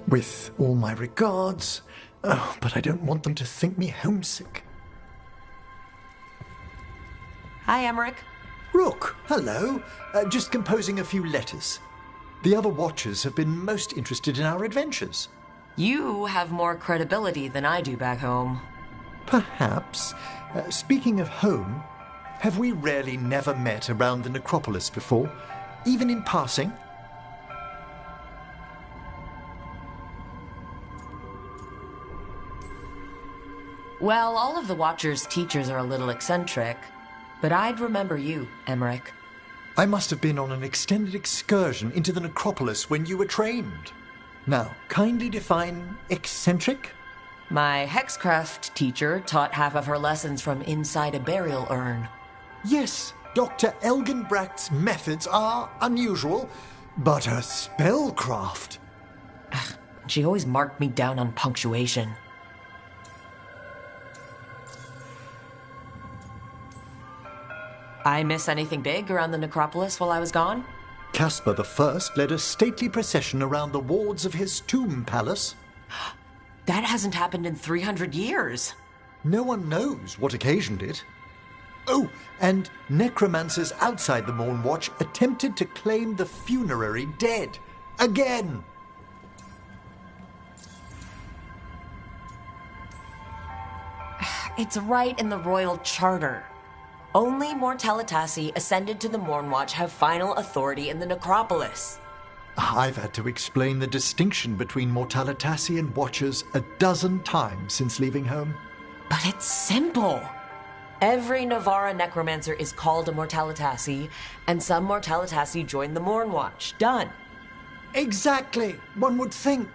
With all my regards. Oh, but I don't want them to think me homesick. Hi, Emmerich. Rook, hello. Just composing a few letters. The other Watchers have been most interested in our adventures. You have more credibility than I do back home. Perhaps. Speaking of home, have we really never met around the necropolis before? Even in passing? Well, all of the Watchers' teachers are a little eccentric, but I'd remember you, Emmerich. I must have been on an extended excursion into the necropolis when you were trained. Now, kindly define eccentric? My Hexcraft teacher taught half of her lessons from inside a burial urn. Yes, Dr. Elginbracht's methods are unusual, but her spellcraft. She always marked me down on punctuation. I miss anything big around the necropolis while I was gone? Caspar I led a stately procession around the wards of his tomb palace. That hasn't happened in 300 years. No one knows what occasioned it. Oh, and necromancers outside the Morn Watch attempted to claim the funerary dead. Again! It's right in the royal charter. Only Mortalitasi ascended to the Mornwatch have final authority in the necropolis. I've had to explain the distinction between Mortalitasi and Watchers a dozen times since leaving home. But it's simple. Every Navara necromancer is called a Mortalitasi, and some Mortalitasi join the Mornwatch. Done. Exactly. One would think.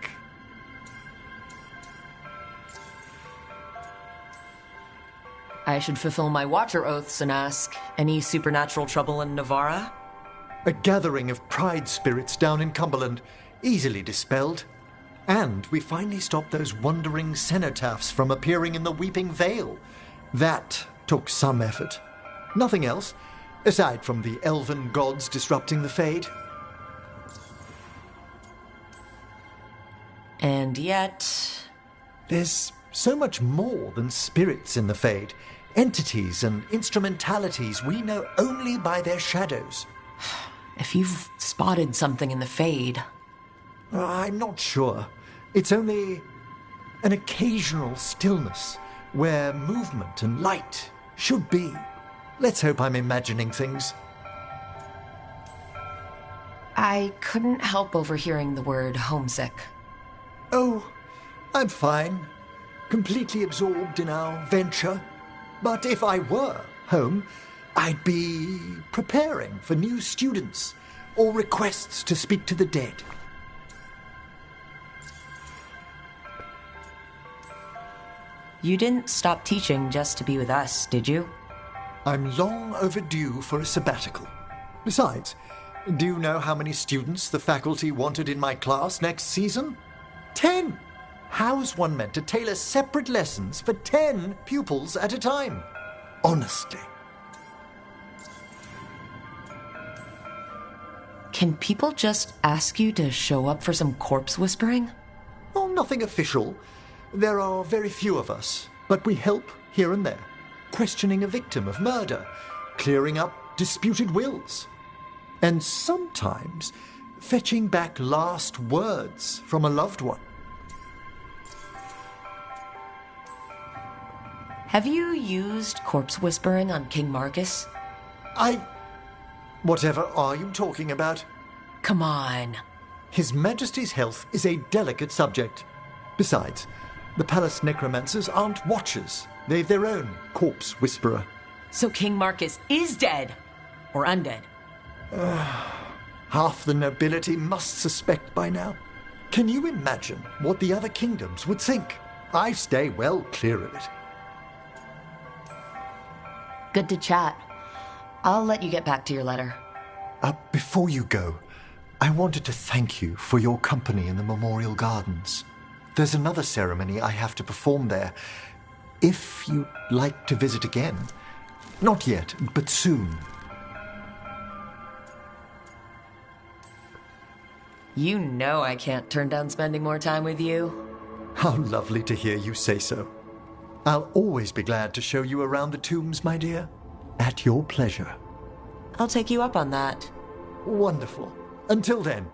I should fulfill my Watcher oaths and ask, any supernatural trouble in Navara? A gathering of pride spirits down in Cumberland, easily dispelled. And we finally stopped those wandering cenotaphs from appearing in the Weeping Vale. That took some effort. Nothing else, aside from the elven gods disrupting the Fade. And yet... There's so much more than spirits in the Fade. Entities and instrumentalities we know only by their shadows. If you've spotted something in the Fade... I'm not sure. It's only an occasional stillness where movement and light should be. Let's hope I'm imagining things. I couldn't help overhearing the word homesick. Oh, I'm fine. Completely absorbed in our venture. But if I were home, I'd be preparing for new students or requests to speak to the dead. You didn't stop teaching just to be with us, did you? I'm long overdue for a sabbatical. Besides, do you know how many students the faculty wanted in my class next season? 10! How's one meant to tailor separate lessons for 10 pupils at a time? Honestly. Can people just ask you to show up for some corpse whispering? Oh, nothing official. There are very few of us, but we help here and there, questioning a victim of murder, clearing up disputed wills, and sometimes fetching back last words from a loved one. Have you used corpse whispering on King Marcus? Whatever are you talking about? Come on. His Majesty's health is a delicate subject. Besides, the palace necromancers aren't watchers. They've their own corpse whisperer. So King Marcus is dead? Or undead? Half the nobility must suspect by now. Can you imagine what the other kingdoms would think? I stay well clear of it. Good to chat. I'll let you get back to your letter. Before you go, I wanted to thank you for your company in the Memorial Gardens. There's another ceremony I have to perform there. If you'd like to visit again. Not yet, but soon. You know I can't turn down spending more time with you. How lovely to hear you say so. I'll always be glad to show you around the tombs, my dear. At your pleasure. I'll take you up on that. Wonderful. Until then.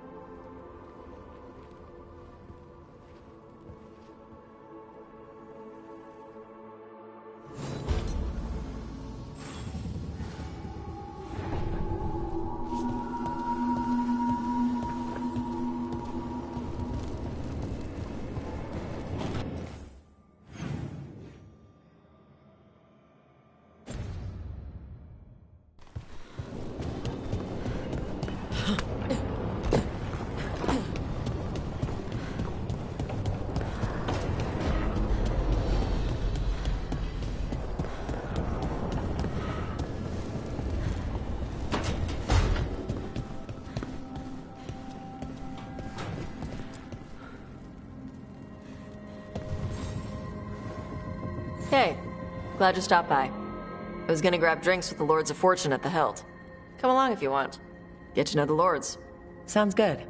Hey, glad you stopped by. I was gonna grab drinks with the Lords of Fortune at the Hilt. Come along if you want. Get to know the Lords. Sounds good.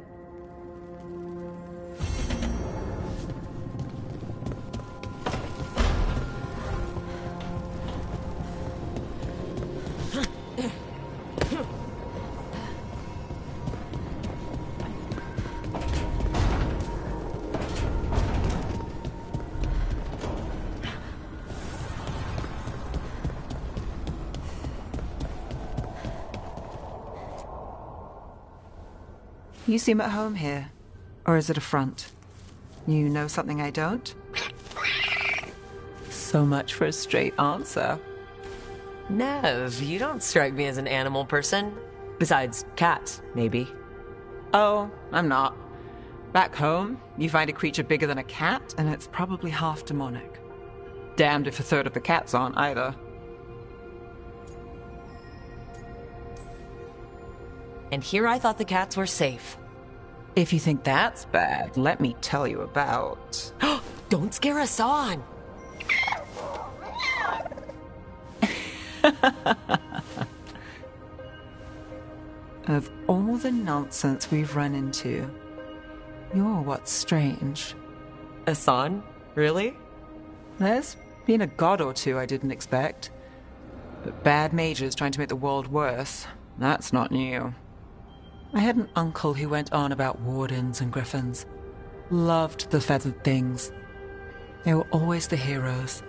You seem at home here. Or is it a front? You know something I don't? So much for a straight answer. Nev, you don't strike me as an animal person. Besides cats, maybe. Oh, I'm not. Back home, you find a creature bigger than a cat, and it's probably half demonic. Damned if a third of the cats aren't either. And here I thought the cats were safe. If you think that's bad, let me tell you about... Don't scare us on! Of all the nonsense we've run into, you're what's strange. Asan? Really? There's been a god or two I didn't expect. But bad mages trying to make the world worse, that's not new. I had an uncle who went on about wardens and griffins. Loved the feathered things. They were always the heroes.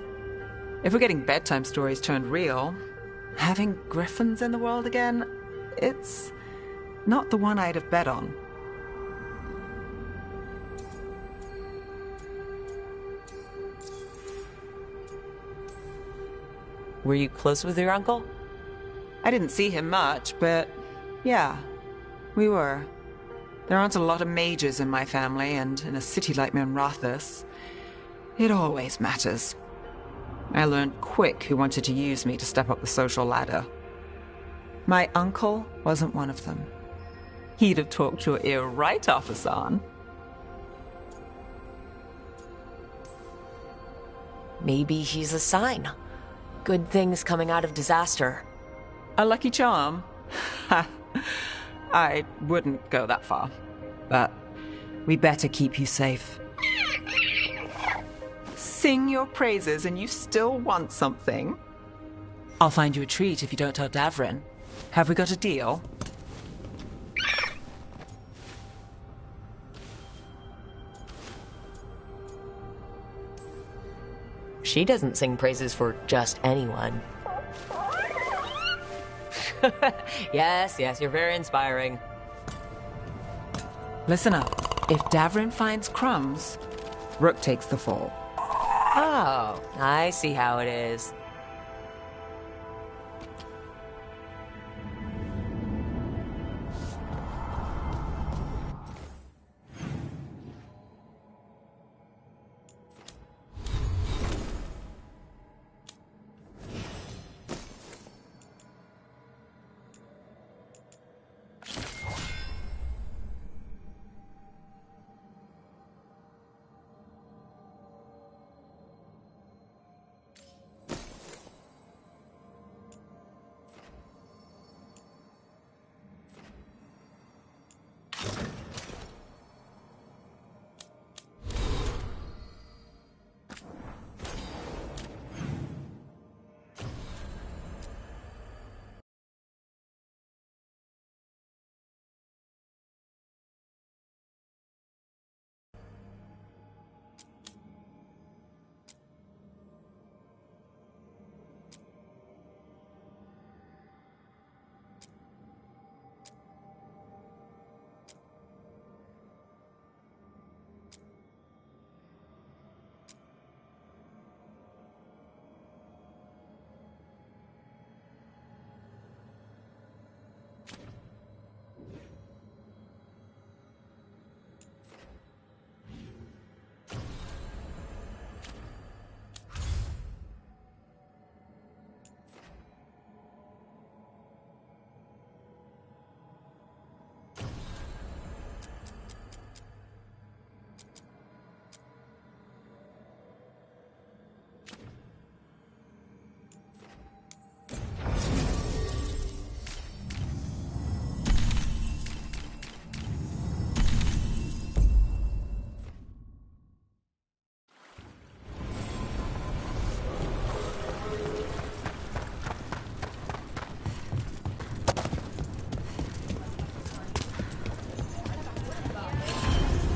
If we're getting bedtime stories turned real, having griffins in the world again, it's not the one I'd have bet on. Were you close with your uncle? I didn't see him much, but yeah, we were. There aren't a lot of mages in my family, and in a city like Minrathous, it always matters. I learned quick who wanted to use me to step up the social ladder. My uncle wasn't one of them. He'd have talked your ear right off, Asan. Maybe he's a sign. Good things coming out of disaster. A lucky charm? I wouldn't go that far. But we better keep you safe. Sing your praises and you still want something? I'll find you a treat if you don't tell Davrin. Have we got a deal? She doesn't sing praises for just anyone. Yes, you're very inspiring. Listen up. If Davrin finds crumbs, Rook takes the fall. Oh, I see how it is.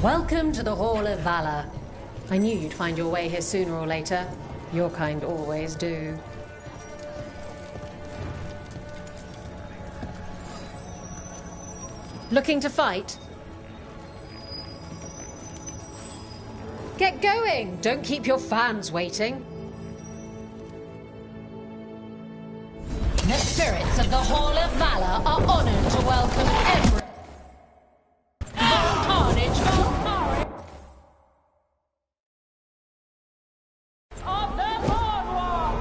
Welcome to the Hall of Valor. I knew you'd find your way here sooner or later. Your kind always do. Looking to fight? Get going! Don't keep your fans waiting. The spirits of the Hall of Valor are honored to welcome every... Carnage for Courage of the Boardwalk!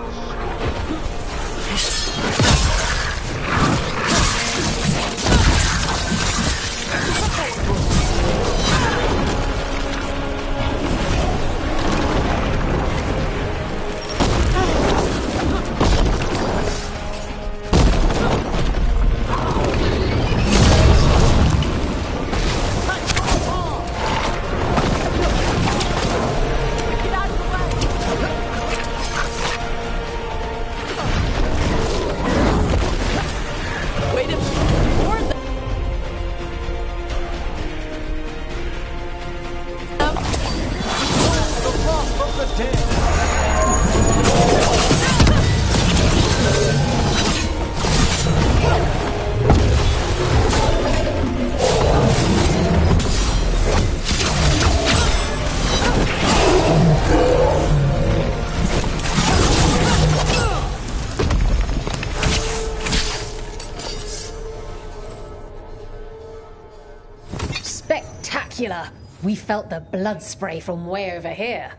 Dracula! We felt the blood spray from way over here.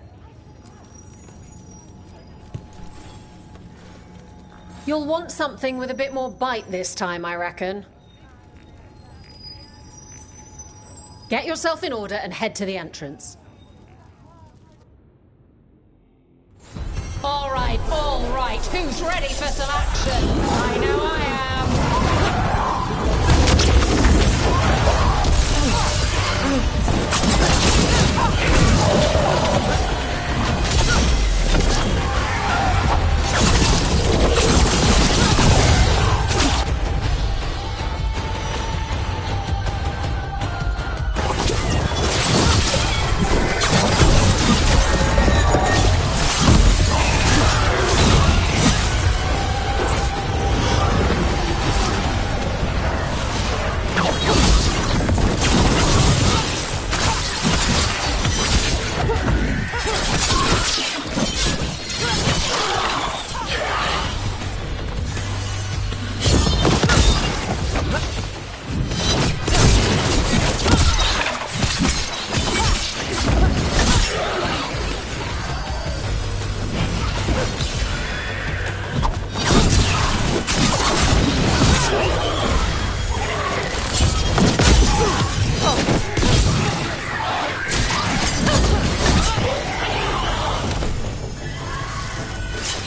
You'll want something with a bit more bite this time, I reckon. Get yourself in order and head to the entrance. All right. Who's ready for some action? I know I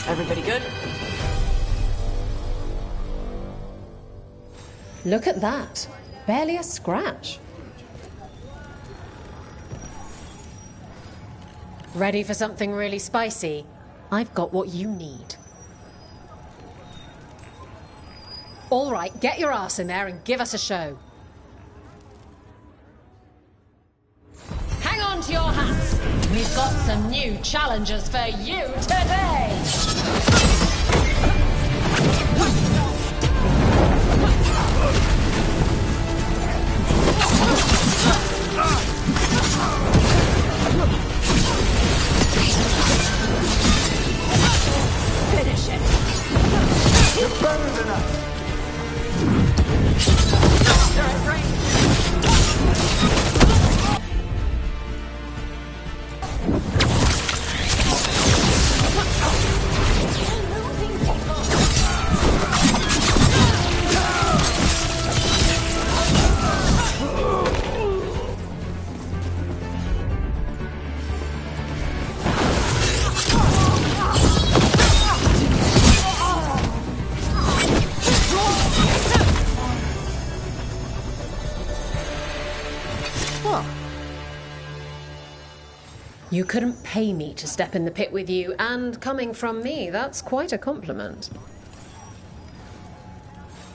Everybody good? Look at that. Barely a scratch. Ready for something really spicy? I've got what you need. All right, get your ass in there and give us a show. Hang on to your hats. We've got some new challenges for you today. Finish it. You're better than us. They're at range. You couldn't pay me to step in the pit with you, and coming from me, that's quite a compliment.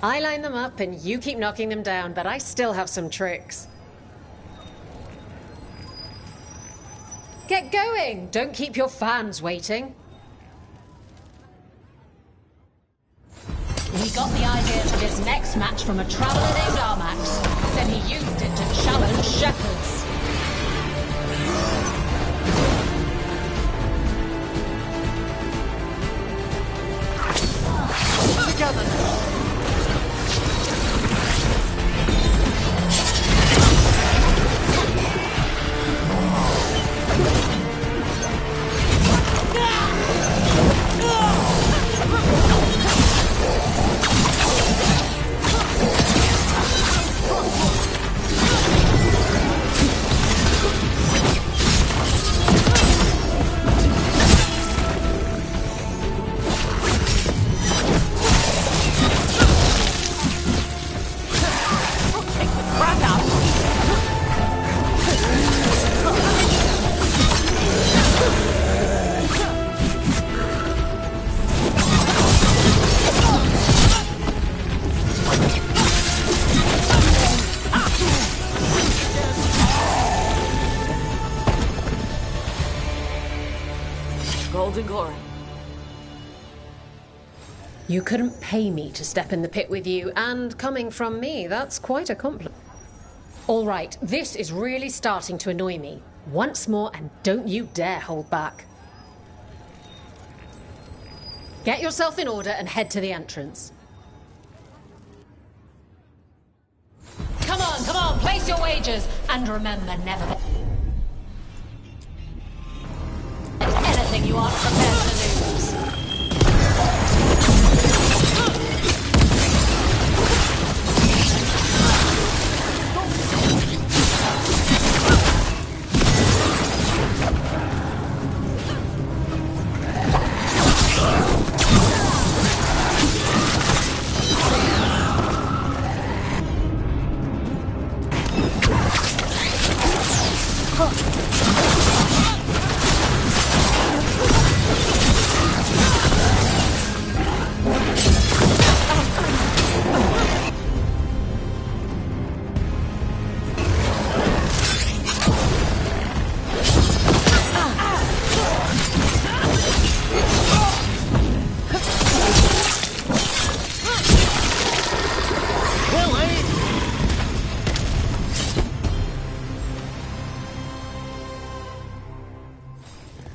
I line them up and you keep knocking them down, but I still have some tricks. Get going! Don't keep your fans waiting. We got the idea for this next match from a traveller named Armax. Then he used it to challenge shepherds. Together. Golden glory. You couldn't pay me to step in the pit with you, and coming from me, that's quite a compliment. All right, this is really starting to annoy me. Once more, and don't you dare hold back. Get yourself in order and head to the entrance. Come on, come on, place your wagers. And remember, never anything you aren't prepared to lose.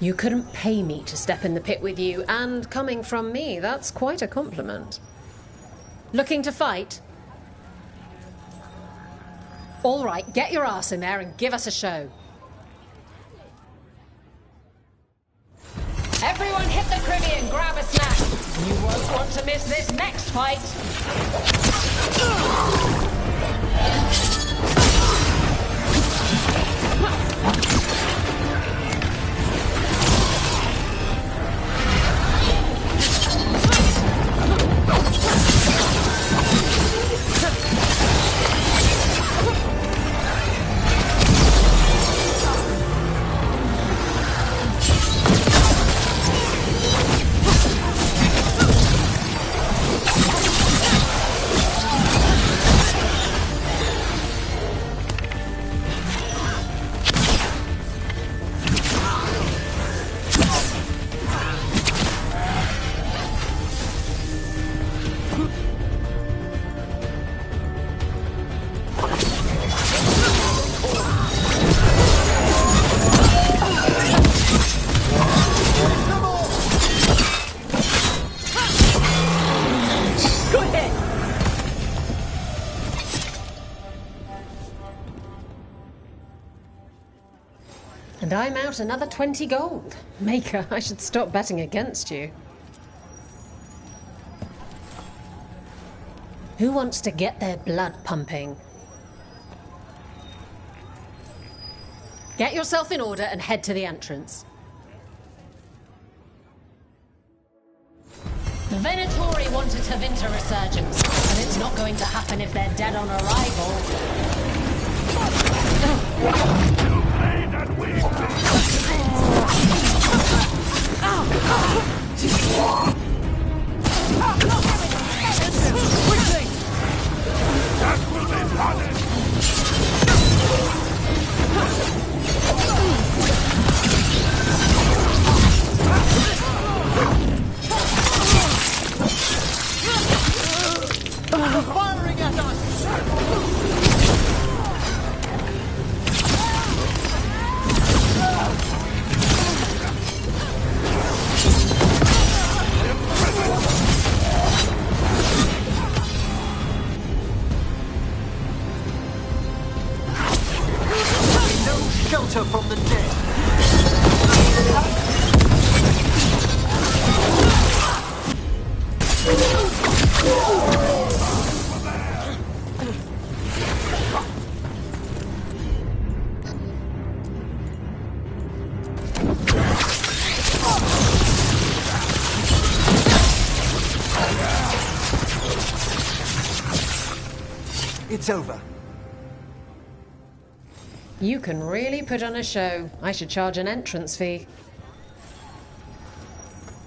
You couldn't pay me to step in the pit with you, and coming from me, that's quite a compliment. Looking to fight? All right, get your ass in there and give us a show. Everyone hit the Cribby and grab a snack. You won't want to miss this next fight. And I'm out another 20 gold. Maker, I should stop betting against you. Who wants to get their blood pumping? Get yourself in order and head to the entrance. The Venatori wanted to Vinter Resurgence, and it's not going to happen if they're dead on arrival. Quickly! That will be punished! Firing at us! Shelter from the dead. It's over. You can really put on a show. I should charge an entrance fee.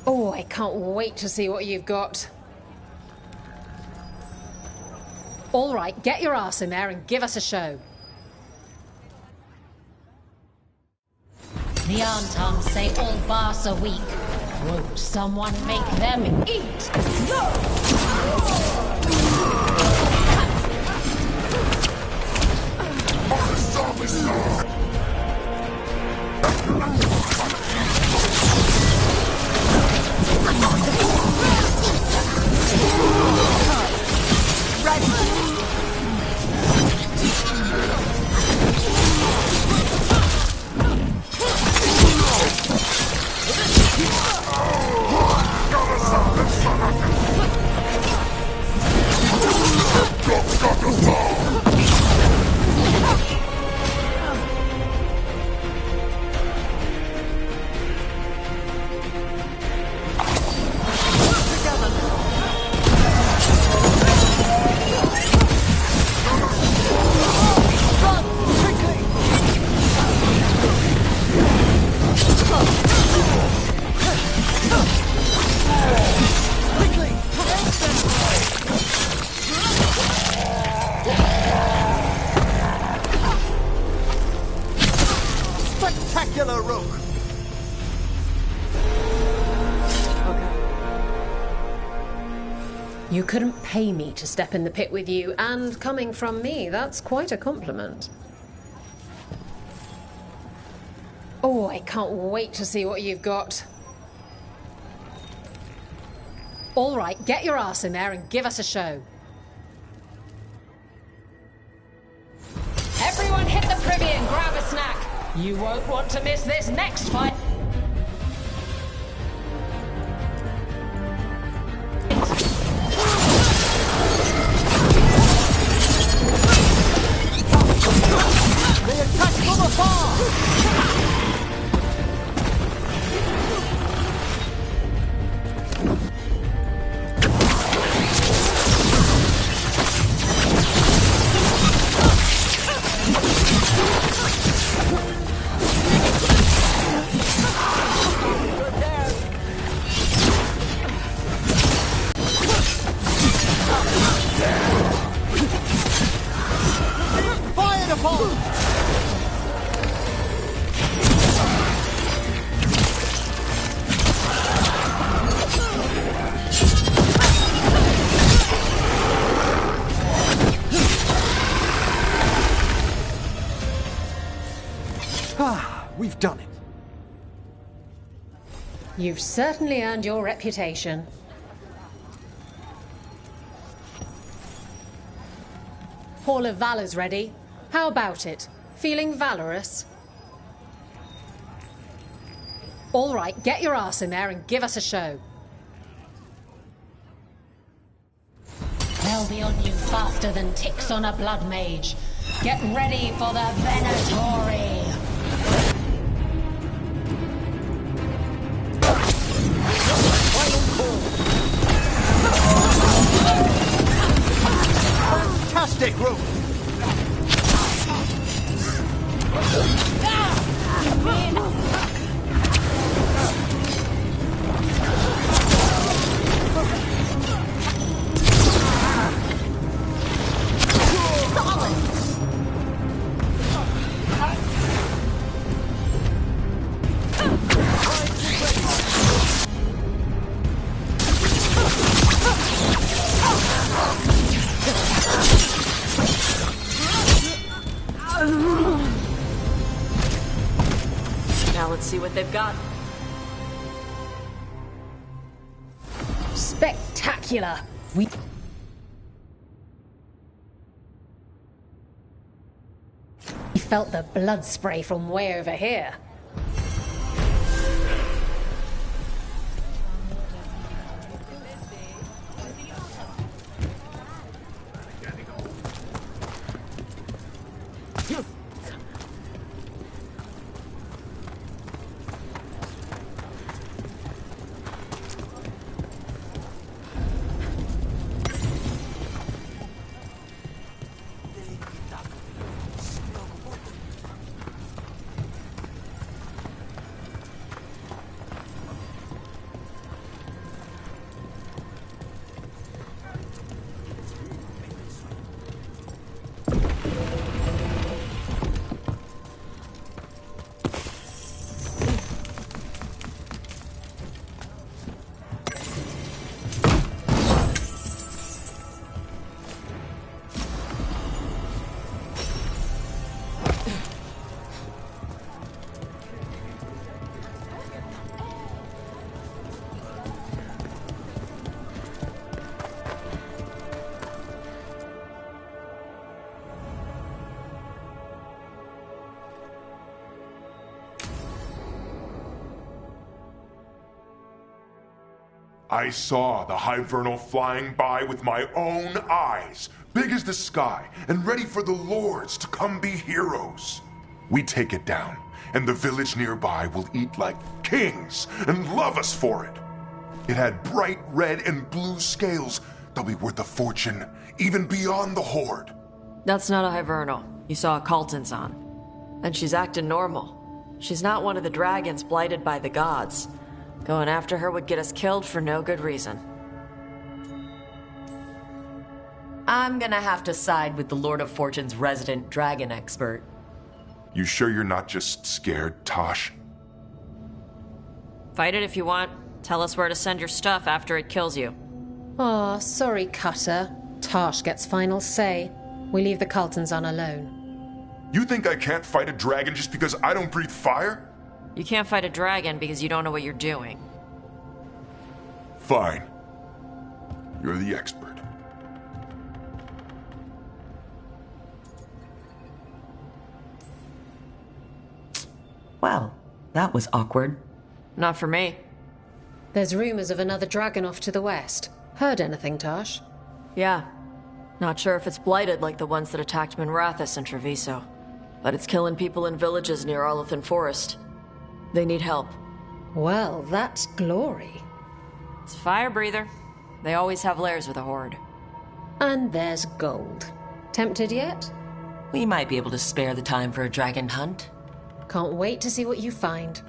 Oh, I can't wait to see what you've got. All right, get your ass in there and give us a show. The Antons say all bars are weak. Won't someone make them eat? Spectacular rook! You couldn't pay me to step in the pit with you, and coming from me, that's quite a compliment. Oh, I can't wait to see what you've got. All right, get your ass in there and give us a show. Everyone hit the privy and grab a snack. You won't want to miss this next fight. They attack from afar! Fired upon! We've done it. You've certainly earned your reputation. Hall of Valor's ready. How about it? Feeling valorous? All right, get your ass in there and give us a show. They'll be on you faster than ticks on a blood mage. Get ready for the Venatori! Fantastic rope! Now let's see what they've got. Spectacular! We felt the blood spray from way over here. I saw the Hivernal flying by with my own eyes, big as the sky, and ready for the lords to come be heroes. We take it down, and the village nearby will eat like kings and love us for it. It had bright red and blue scales. They'll be worth a fortune, even beyond the Horde. That's not a Hivernal. You saw a Calton's on. And she's acting normal. She's not one of the dragons blighted by the gods. Going after her would get us killed for no good reason. I'm gonna have to side with the Lord of Fortune's resident dragon expert. You sure you're not just scared, Tosh? Fight it if you want. Tell us where to send your stuff after it kills you. Aw, sorry, Cutter. Tosh gets final say. We leave the Carltons on alone. You think I can't fight a dragon just because I don't breathe fire? You can't fight a dragon because you don't know what you're doing. Fine. You're the expert. Well, that was awkward. Not for me. There's rumors of another dragon off to the west. Heard anything, Tosh? Yeah. Not sure if it's blighted like the ones that attacked Minrathous and Treviso. But it's killing people in villages near Arlethan Forest. They need help. Well, that's glory. It's a fire breather. They always have lairs with a horde. And there's gold. Tempted yet? We might be able to spare the time for a dragon hunt. Can't wait to see what you find.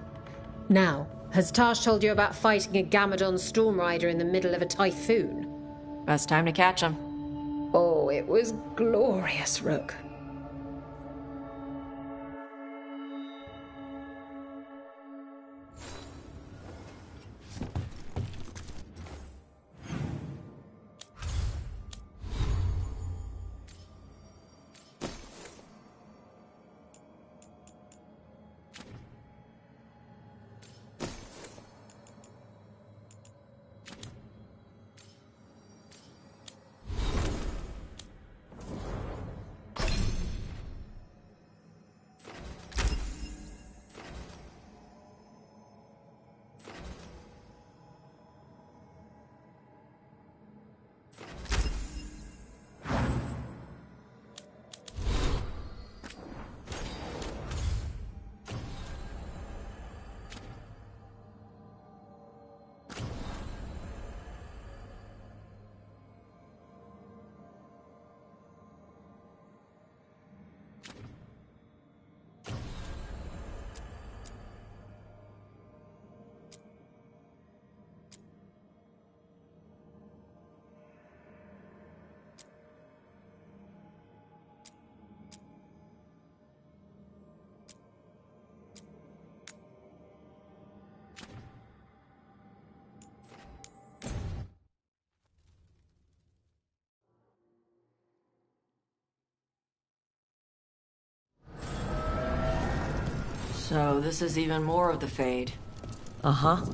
Now, has Tosh told you about fighting a Gamadon storm rider in the middle of a typhoon? Best time to catch him. Oh, it was glorious, Rook. So this is even more of the Fade. Uh-huh.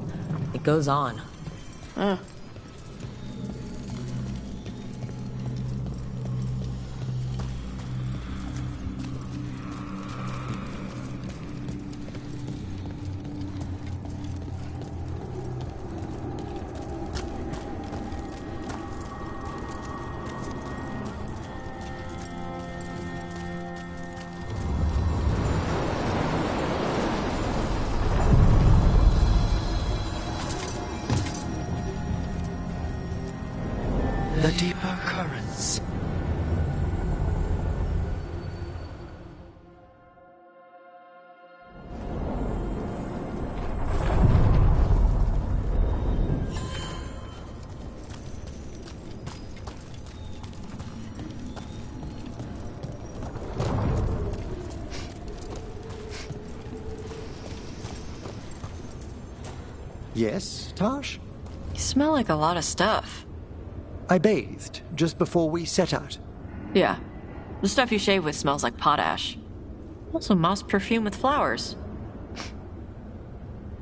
It goes on. The deeper currents. Yes, Tosh? You smell like a lot of stuff. I bathed just before we set out. Yeah. The stuff you shave with smells like potash. Also moss perfume with flowers.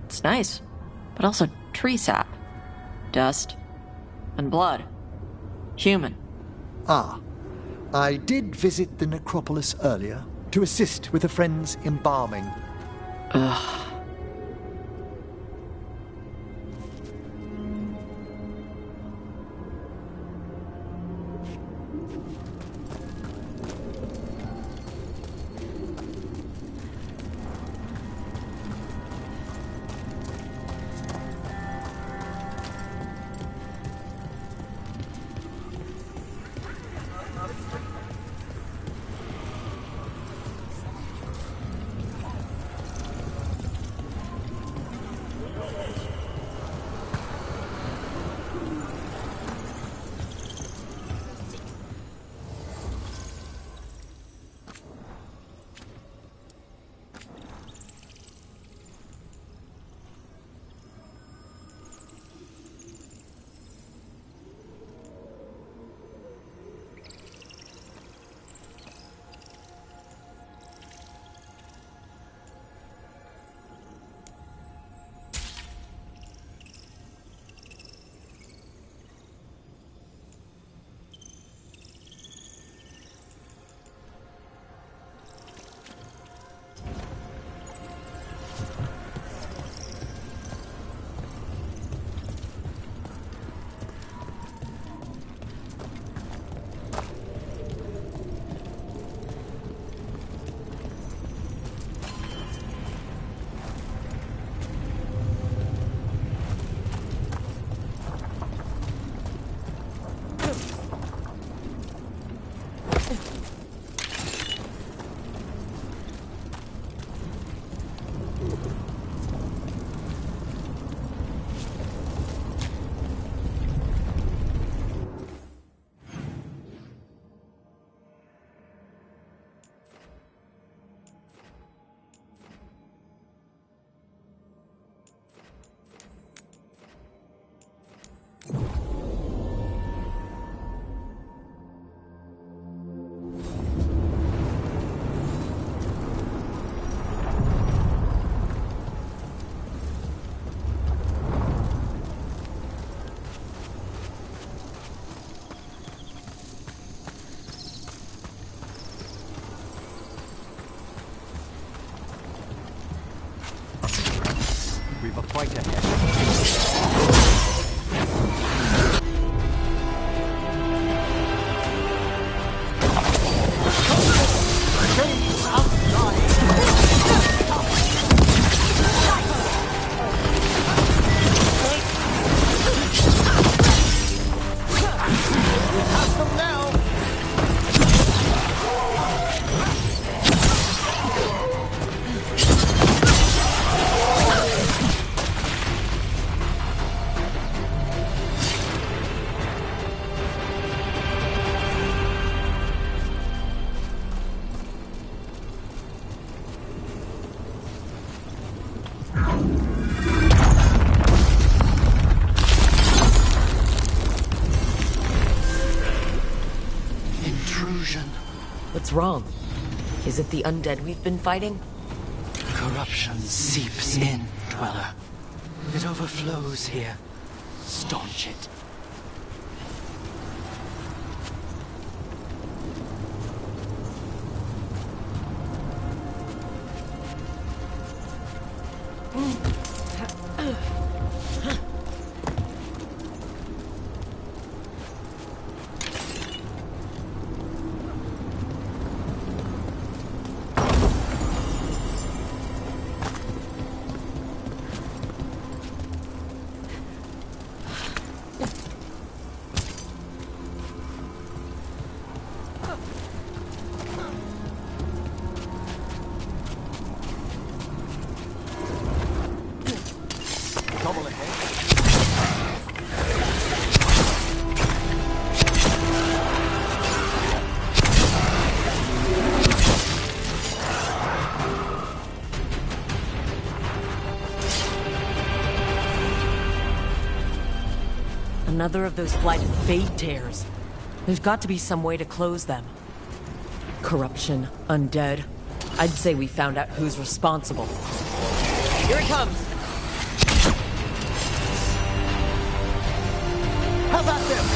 It's nice, but also tree sap. Dust. And blood. Human. Ah. I did visit the necropolis earlier to assist with a friend's embalming. Ugh. We've a fight ahead. What's wrong? Is it the undead we've been fighting? Corruption seeps in, Dweller. It overflows here. Staunch it. Another of those blighted fade tears. There's got to be some way to close them. Corruption, undead. I'd say we found out who's responsible. Here it comes! How about them?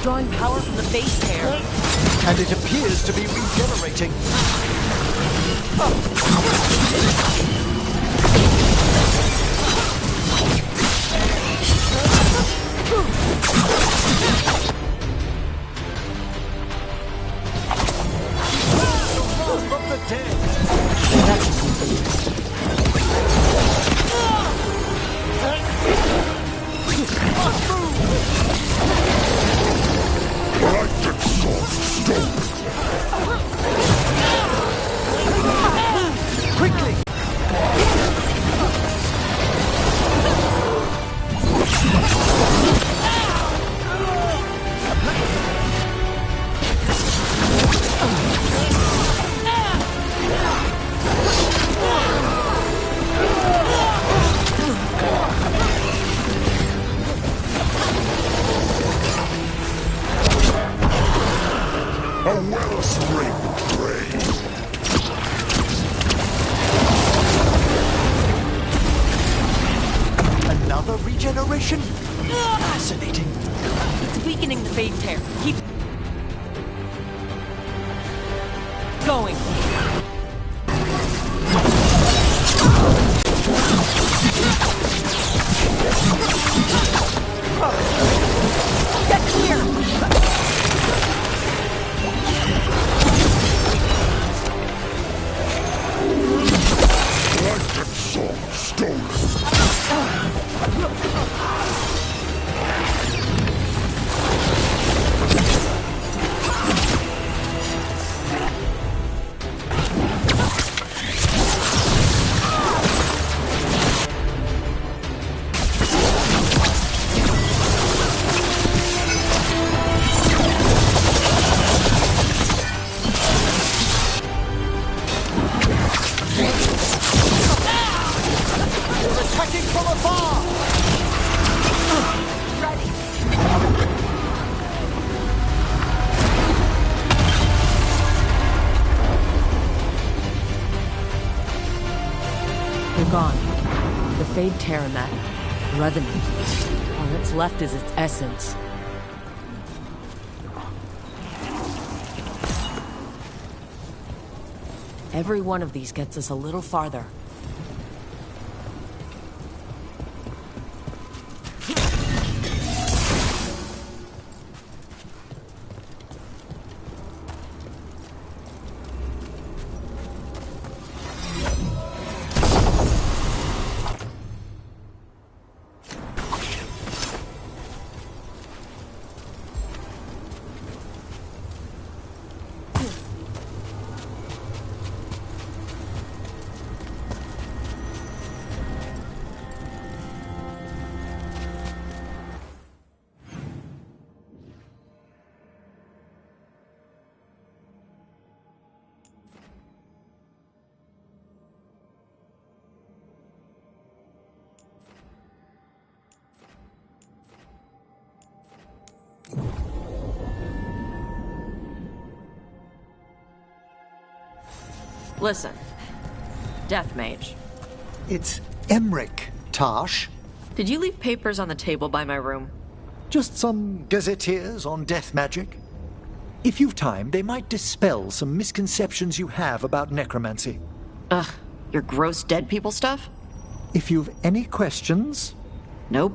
Drawing power from the base tear. And it appears to be regenerating. From the dead. That's complete. Lightning sword, stone! regeneration? Fascinating. It's weakening the Fade Tear. Keep going. Get clear! Like that sword stolen. Attacking from afar! They're gone. The Fade Tear and that Revenant. All that's left is its essence. Every one of these gets us a little farther. Listen, Death Mage. It's Emric, Tarsh. Did you leave papers on the table by my room? Just some gazetteers on death magic. If you've time, they might dispel some misconceptions you have about necromancy. Ugh, your gross dead people stuff? If you've any questions... Nope.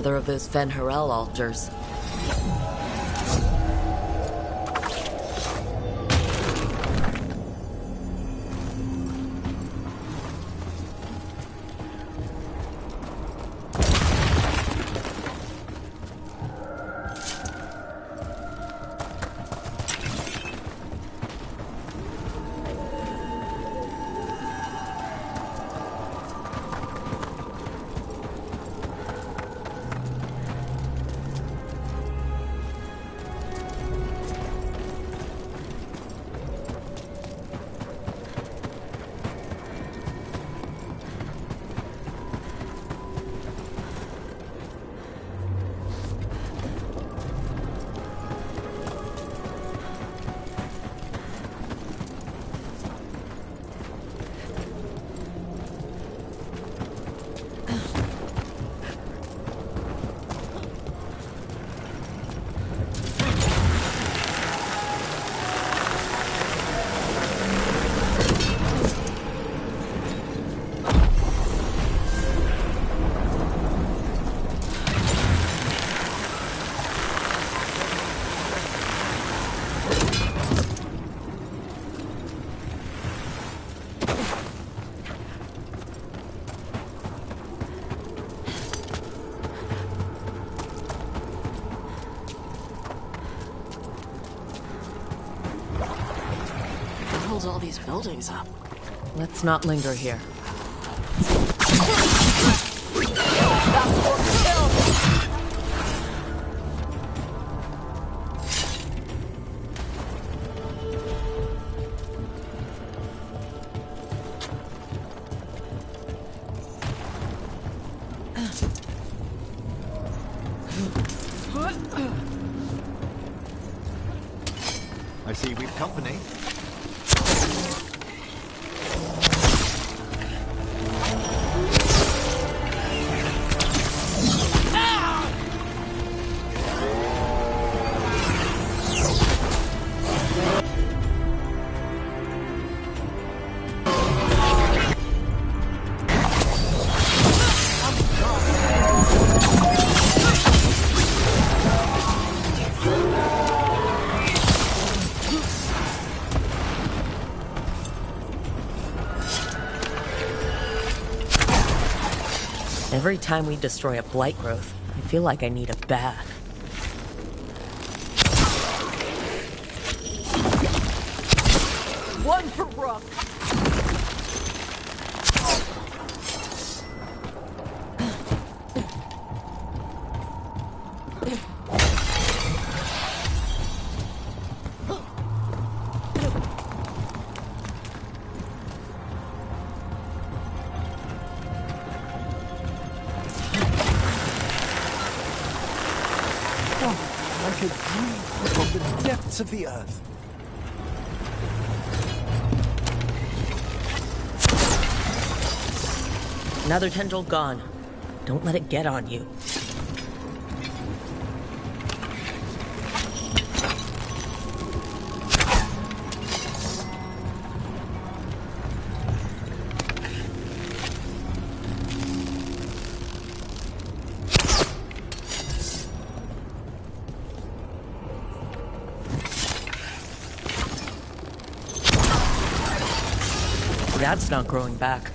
Another of those Fen Harel altars. All these buildings up. Let's not linger here. I see we've company. Every time we destroy a blight growth, I feel like I need a bath. One for Rook. Like a dream from the depths of the earth. Another tendril gone. Don't let it get on you. That's not growing back.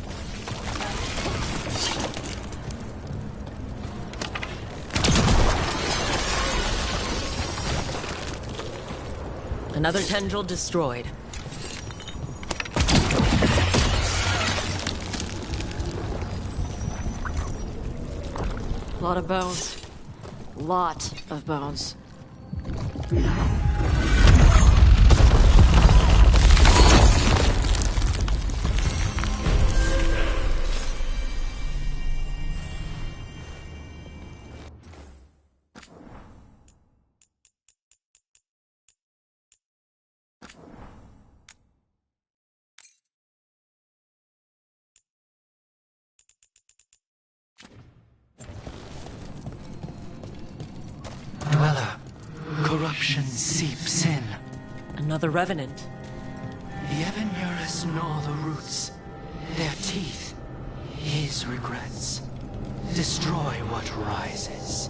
Another tendril destroyed. Lot of bones. Lot of bones. Dweller, corruption seeps in. Another revenant. The ever nearest gnaw the roots. Their teeth, his regrets. destroy what rises.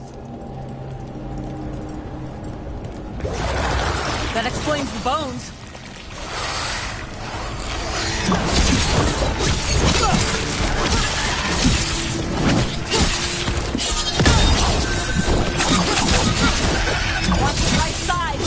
That explains the bones. Watch the right side.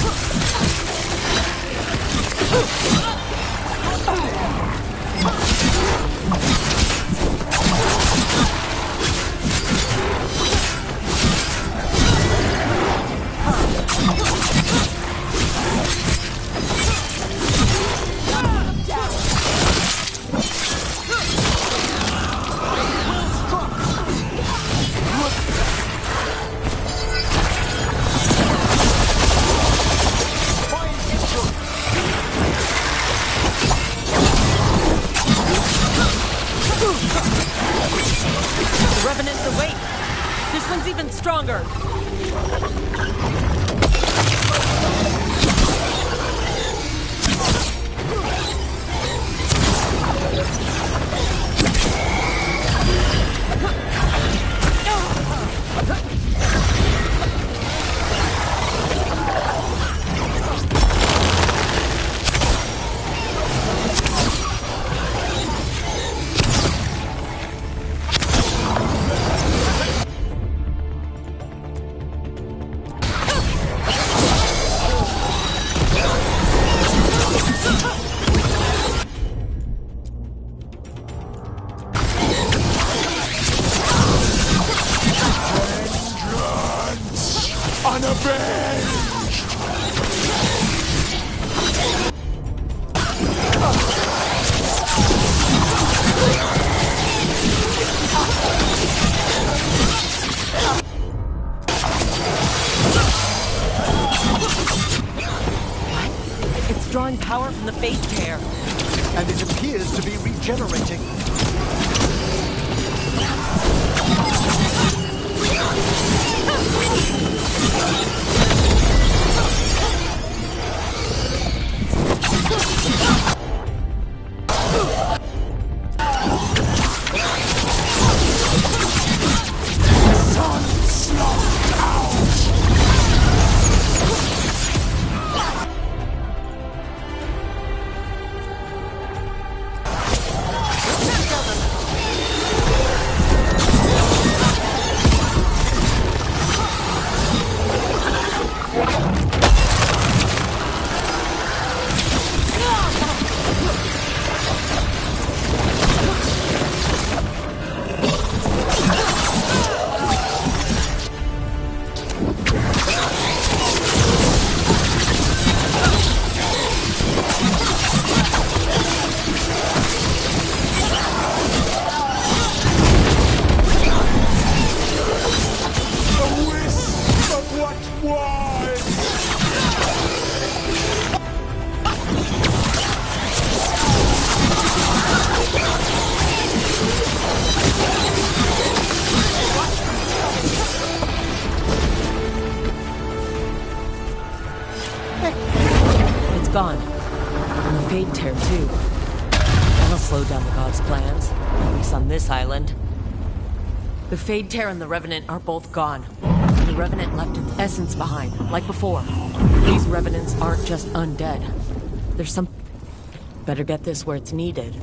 The Revenant's awake. This one's even stronger. It's drawing power from the Fate Tear. And it appears to be regenerating. Gone. And the Fate Tear, too. That'll slow down the gods' plans, at least on this island. The Fate Tear and the Revenant are both gone. The Revenant left its essence behind, like before. These Revenants aren't just undead. There's some... Better get this where it's needed.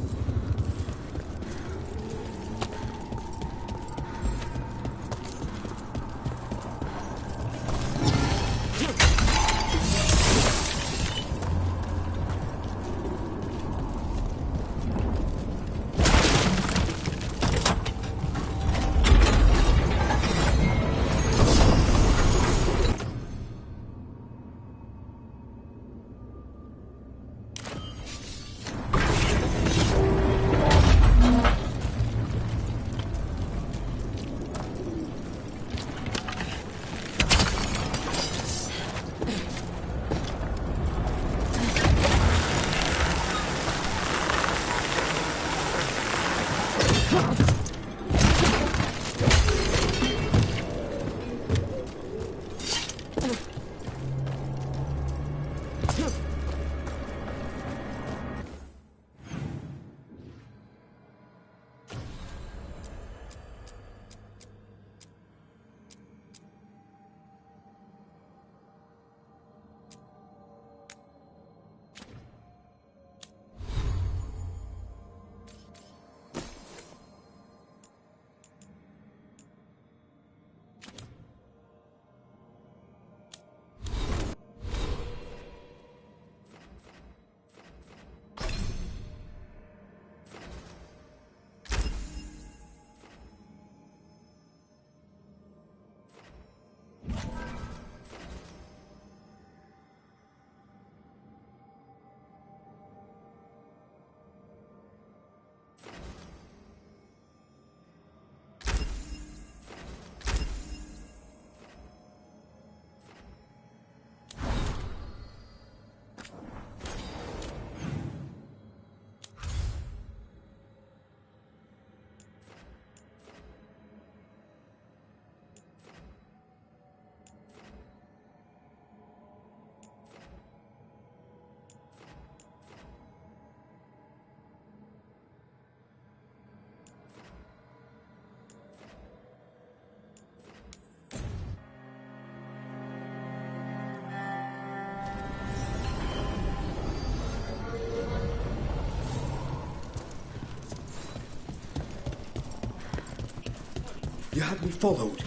You had me followed.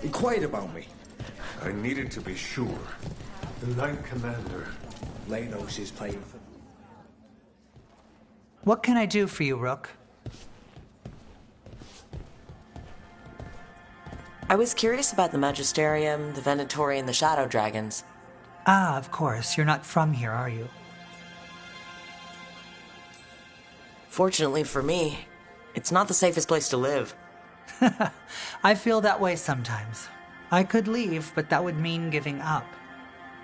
Inquired about me. I needed to be sure. The Knight Commander. Lanos is paying for... What can I do for you, Rook? I was curious about the Magisterium, the Venatori, and the Shadow Dragons. Ah, of course. You're not from here, are you? Fortunately for me, it's not the safest place to live. I feel that way sometimes. I could leave, but that would mean giving up.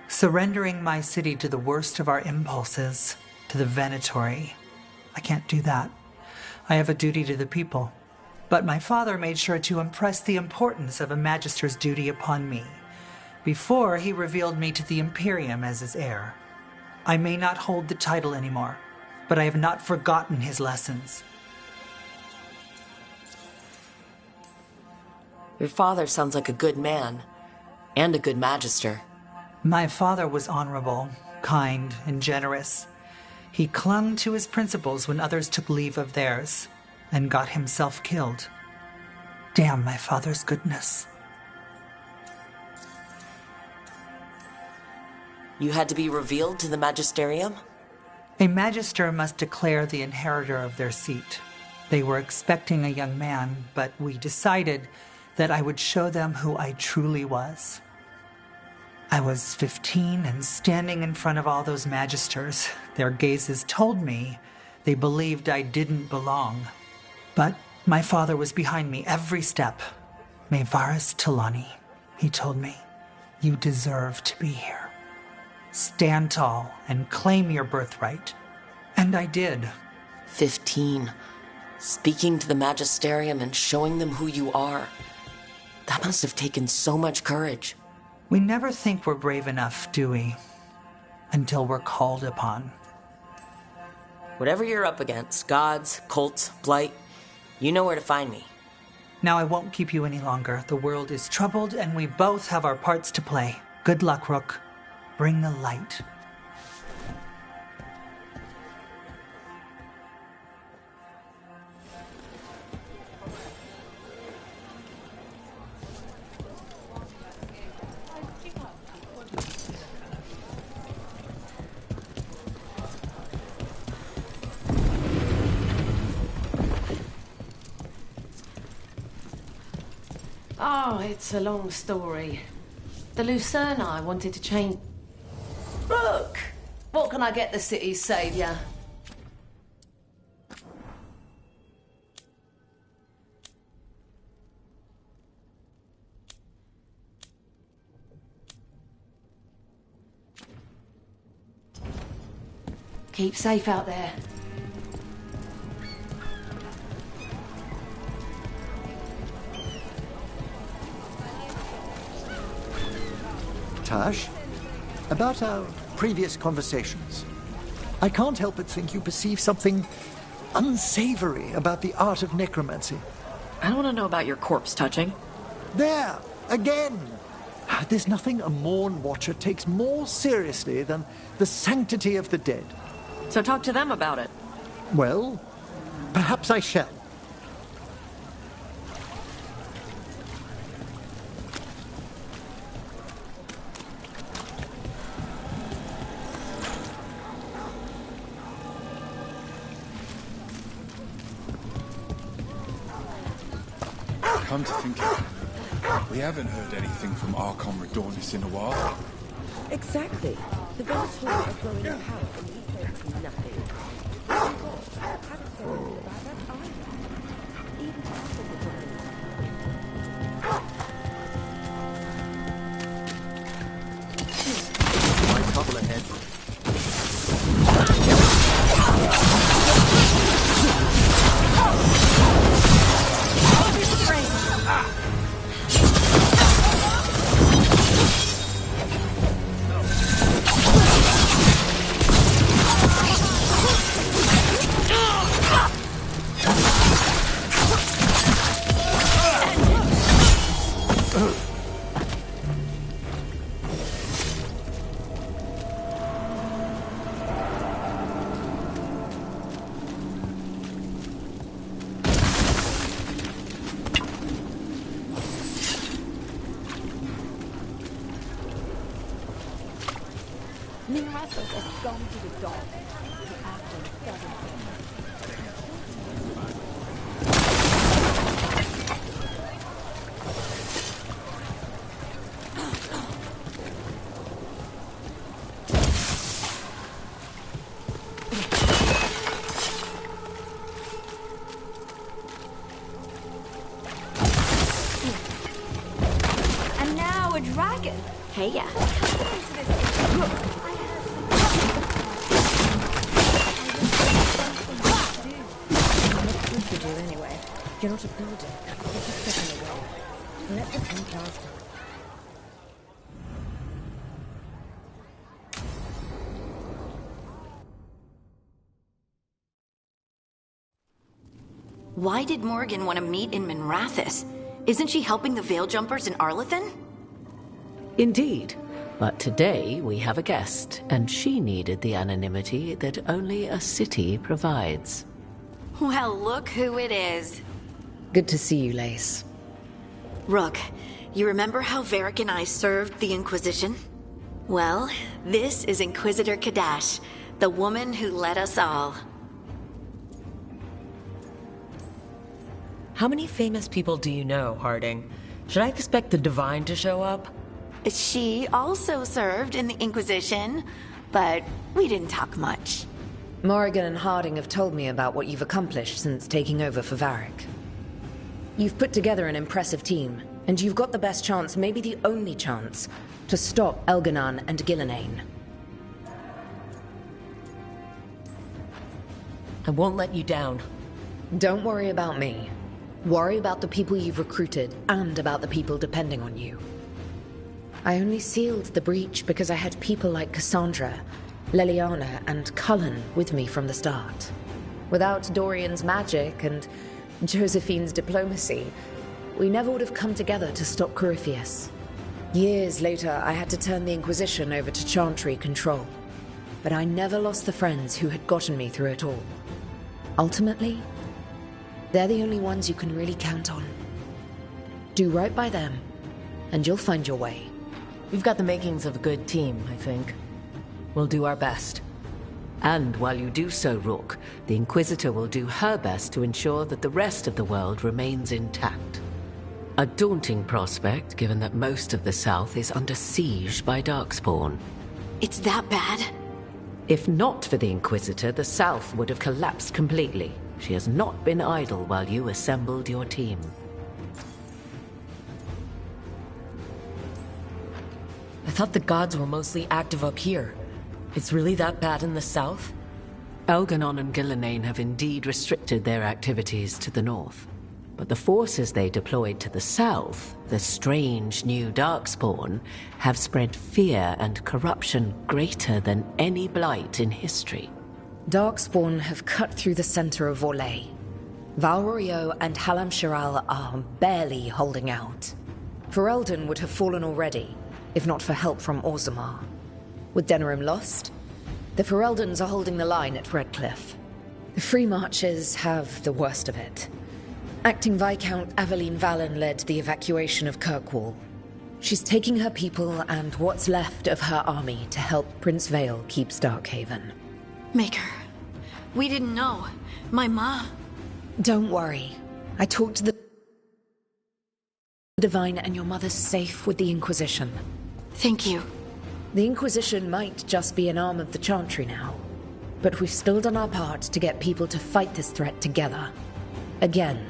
Surrendering my city to the worst of our impulses, to the Venatori. I can't do that. I have a duty to the people. But my father made sure to impress the importance of a Magister's duty upon me, before he revealed me to the Imperium as his heir. I may not hold the title anymore, but I have not forgotten his lessons. Your father sounds like a good man, and a good Magister. My father was honorable, kind, and generous. He clung to his principles when others took leave of theirs, and got himself killed. Damn my father's goodness. You had to be revealed to the Magisterium? A Magister must declare the inheritor of their seat. They were expecting a young man, but we decided that I would show them who I truly was. I was 15 and standing in front of all those Magisters. Their gazes told me they believed I didn't belong. But my father was behind me every step. Mevaris Talani, he told me, you deserve to be here. Stand tall and claim your birthright. And I did. 15. Speaking to the Magisterium and showing them who you are. That must have taken so much courage. We never think we're brave enough, do we? Until we're called upon. Whatever you're up against, gods, cults, blight, you know where to find me. Now I won't keep you any longer. The world is troubled and we both have our parts to play. Good luck, Rook. Bring the light. Oh, it's a long story. The Lucerni wanted to change... Rook! What can I get the city's saviour? Keep safe out there. Tash, about our previous conversations, I can't help but think you perceive something unsavory about the art of necromancy. I don't want to know about your corpse touching. There, again! There's nothing a Morn Watcher takes more seriously than the sanctity of the dead. So talk to them about it. Well, perhaps I shall. Come to think of it, we haven't heard anything from Archon Redornis in a while. Exactly. The Venatori are growing in power and he says nothing. Haven't said anything about that either. Even after the journey. My trouble ahead. castle has gone to the dogs. The actor doesn't dragon. Hey, yeah. What you do anyway? You're not a builder. You're just stepping away. Let the Templars do it. Why did Morgan want to meet in Minrathous? Isn't she helping the Veil Jumpers in Arlathan? Indeed. But today we have a guest, and she needed the anonymity that only a city provides. Well, look who it is. Good to see you, Lace. Rook, you remember how Varric and I served the Inquisition? Well, this is Inquisitor Kadash, the woman who led us all. How many famous people do you know, Harding? Should I expect the Divine to show up? She also served in the Inquisition, but we didn't talk much. Morrigan and Harding have told me about what you've accomplished since taking over for Varric. You've put together an impressive team, and you've got the best chance, maybe the only chance, to stop Elganon and Gillenane. I won't let you down. Don't worry about me. Worry about the people you've recruited, and about the people depending on you. I only sealed the breach because I had people like Cassandra, Leliana, and Cullen with me from the start. Without Dorian's magic and Josephine's diplomacy, we never would have come together to stop Corypheus. Years later, I had to turn the Inquisition over to Chantry control. But I never lost the friends who had gotten me through it all. Ultimately, they're the only ones you can really count on. Do right by them, and you'll find your way. We've got the makings of a good team, I think. We'll do our best. And while you do so, Rook, the Inquisitor will do her best to ensure that the rest of the world remains intact. A daunting prospect, given that most of the South is under siege by Darkspawn. It's that bad? If not for the Inquisitor, the South would have collapsed completely. She has not been idle while you assembled your team. I thought the gods were mostly active up here. It's really that bad in the south? Elganon and Gillenane have indeed restricted their activities to the north. But the forces they deployed to the south, the strange new Darkspawn, have spread fear and corruption greater than any blight in history. Darkspawn have cut through the center of Orlais. Valrio and Halam Shiral are barely holding out. Ferelden would have fallen already, if not for help from Orzammar. With Denerim lost, the Fereldans are holding the line at Redcliffe. The Free Marchers have the worst of it. Acting Viscount Aveline Valen led the evacuation of Kirkwall. She's taking her people and what's left of her army to help Prince Vale keep Starkhaven. Maker, we didn't know. My ma... Don't worry. I talked to the Divine, and your mother's safe with the Inquisition. Thank you. The Inquisition might just be an arm of the Chantry now, but we've still done our part to get people to fight this threat together. Again,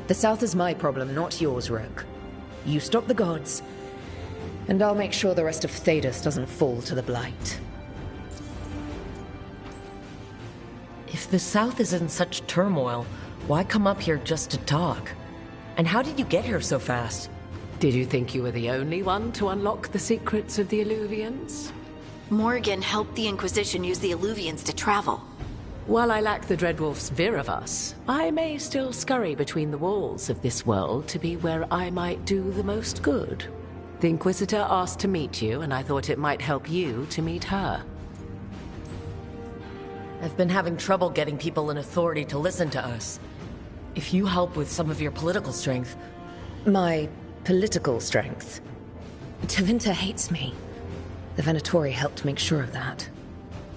the South is my problem, not yours, Rook. You stop the gods, and I'll make sure the rest of Thedas doesn't fall to the Blight. If the South is in such turmoil, why come up here just to talk? And how did you get here so fast? Did you think you were the only one to unlock the secrets of the Illuvians? Morgan helped the Inquisition use the Illuvians to travel. While I lack the Dreadwolf's Viravus, I may still scurry between the walls of this world to be where I might do the most good. The Inquisitor asked to meet you, and I thought it might help you to meet her. I've been having trouble getting people in authority to listen to us. If you help with some of your political strength... My political strength? Tevinter hates me. The Venatori helped make sure of that.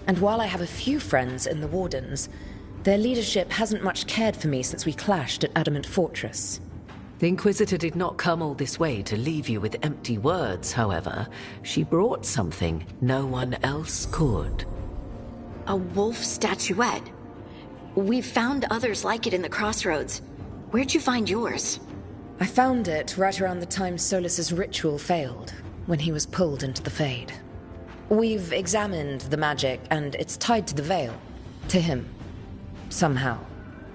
And while I have a few friends in the Wardens, their leadership hasn't much cared for me since we clashed at Adamant Fortress. The Inquisitor did not come all this way to leave you with empty words, however. She brought something no one else could. A wolf statuette? We've found others like it in the crossroads. Where'd you find yours? I found it right around the time Solus's ritual failed, when he was pulled into the Fade. We've examined the magic, and it's tied to the veil. To him. Somehow.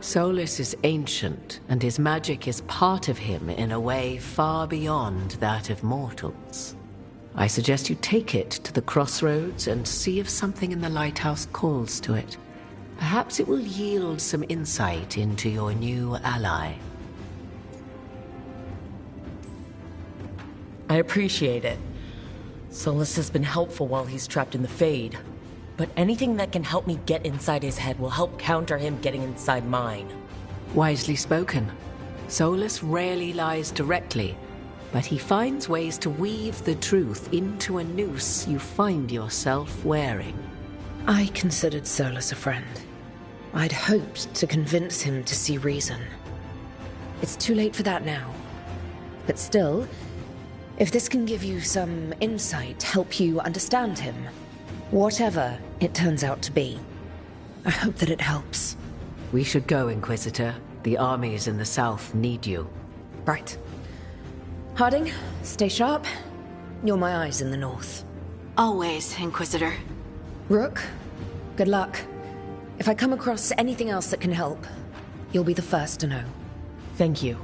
Solus is ancient, and his magic is part of him in a way far beyond that of mortals. I suggest you take it to the crossroads and see if something in the lighthouse calls to it. Perhaps it will yield some insight into your new ally. I appreciate it. Solus has been helpful while he's trapped in the Fade. But anything that can help me get inside his head will help counter him getting inside mine. Wisely spoken. Solus rarely lies directly, but he finds ways to weave the truth into a noose you find yourself wearing. I considered Solus a friend. I'd hoped to convince him to see reason. It's too late for that now. But still, if this can give you some insight, help you understand him, whatever it turns out to be, I hope that it helps. We should go, Inquisitor. The armies in the south need you. Right. Harding, stay sharp. You're my eyes in the north. Always, Inquisitor. Rook, good luck. If I come across anything else that can help, you'll be the first to know. Thank you.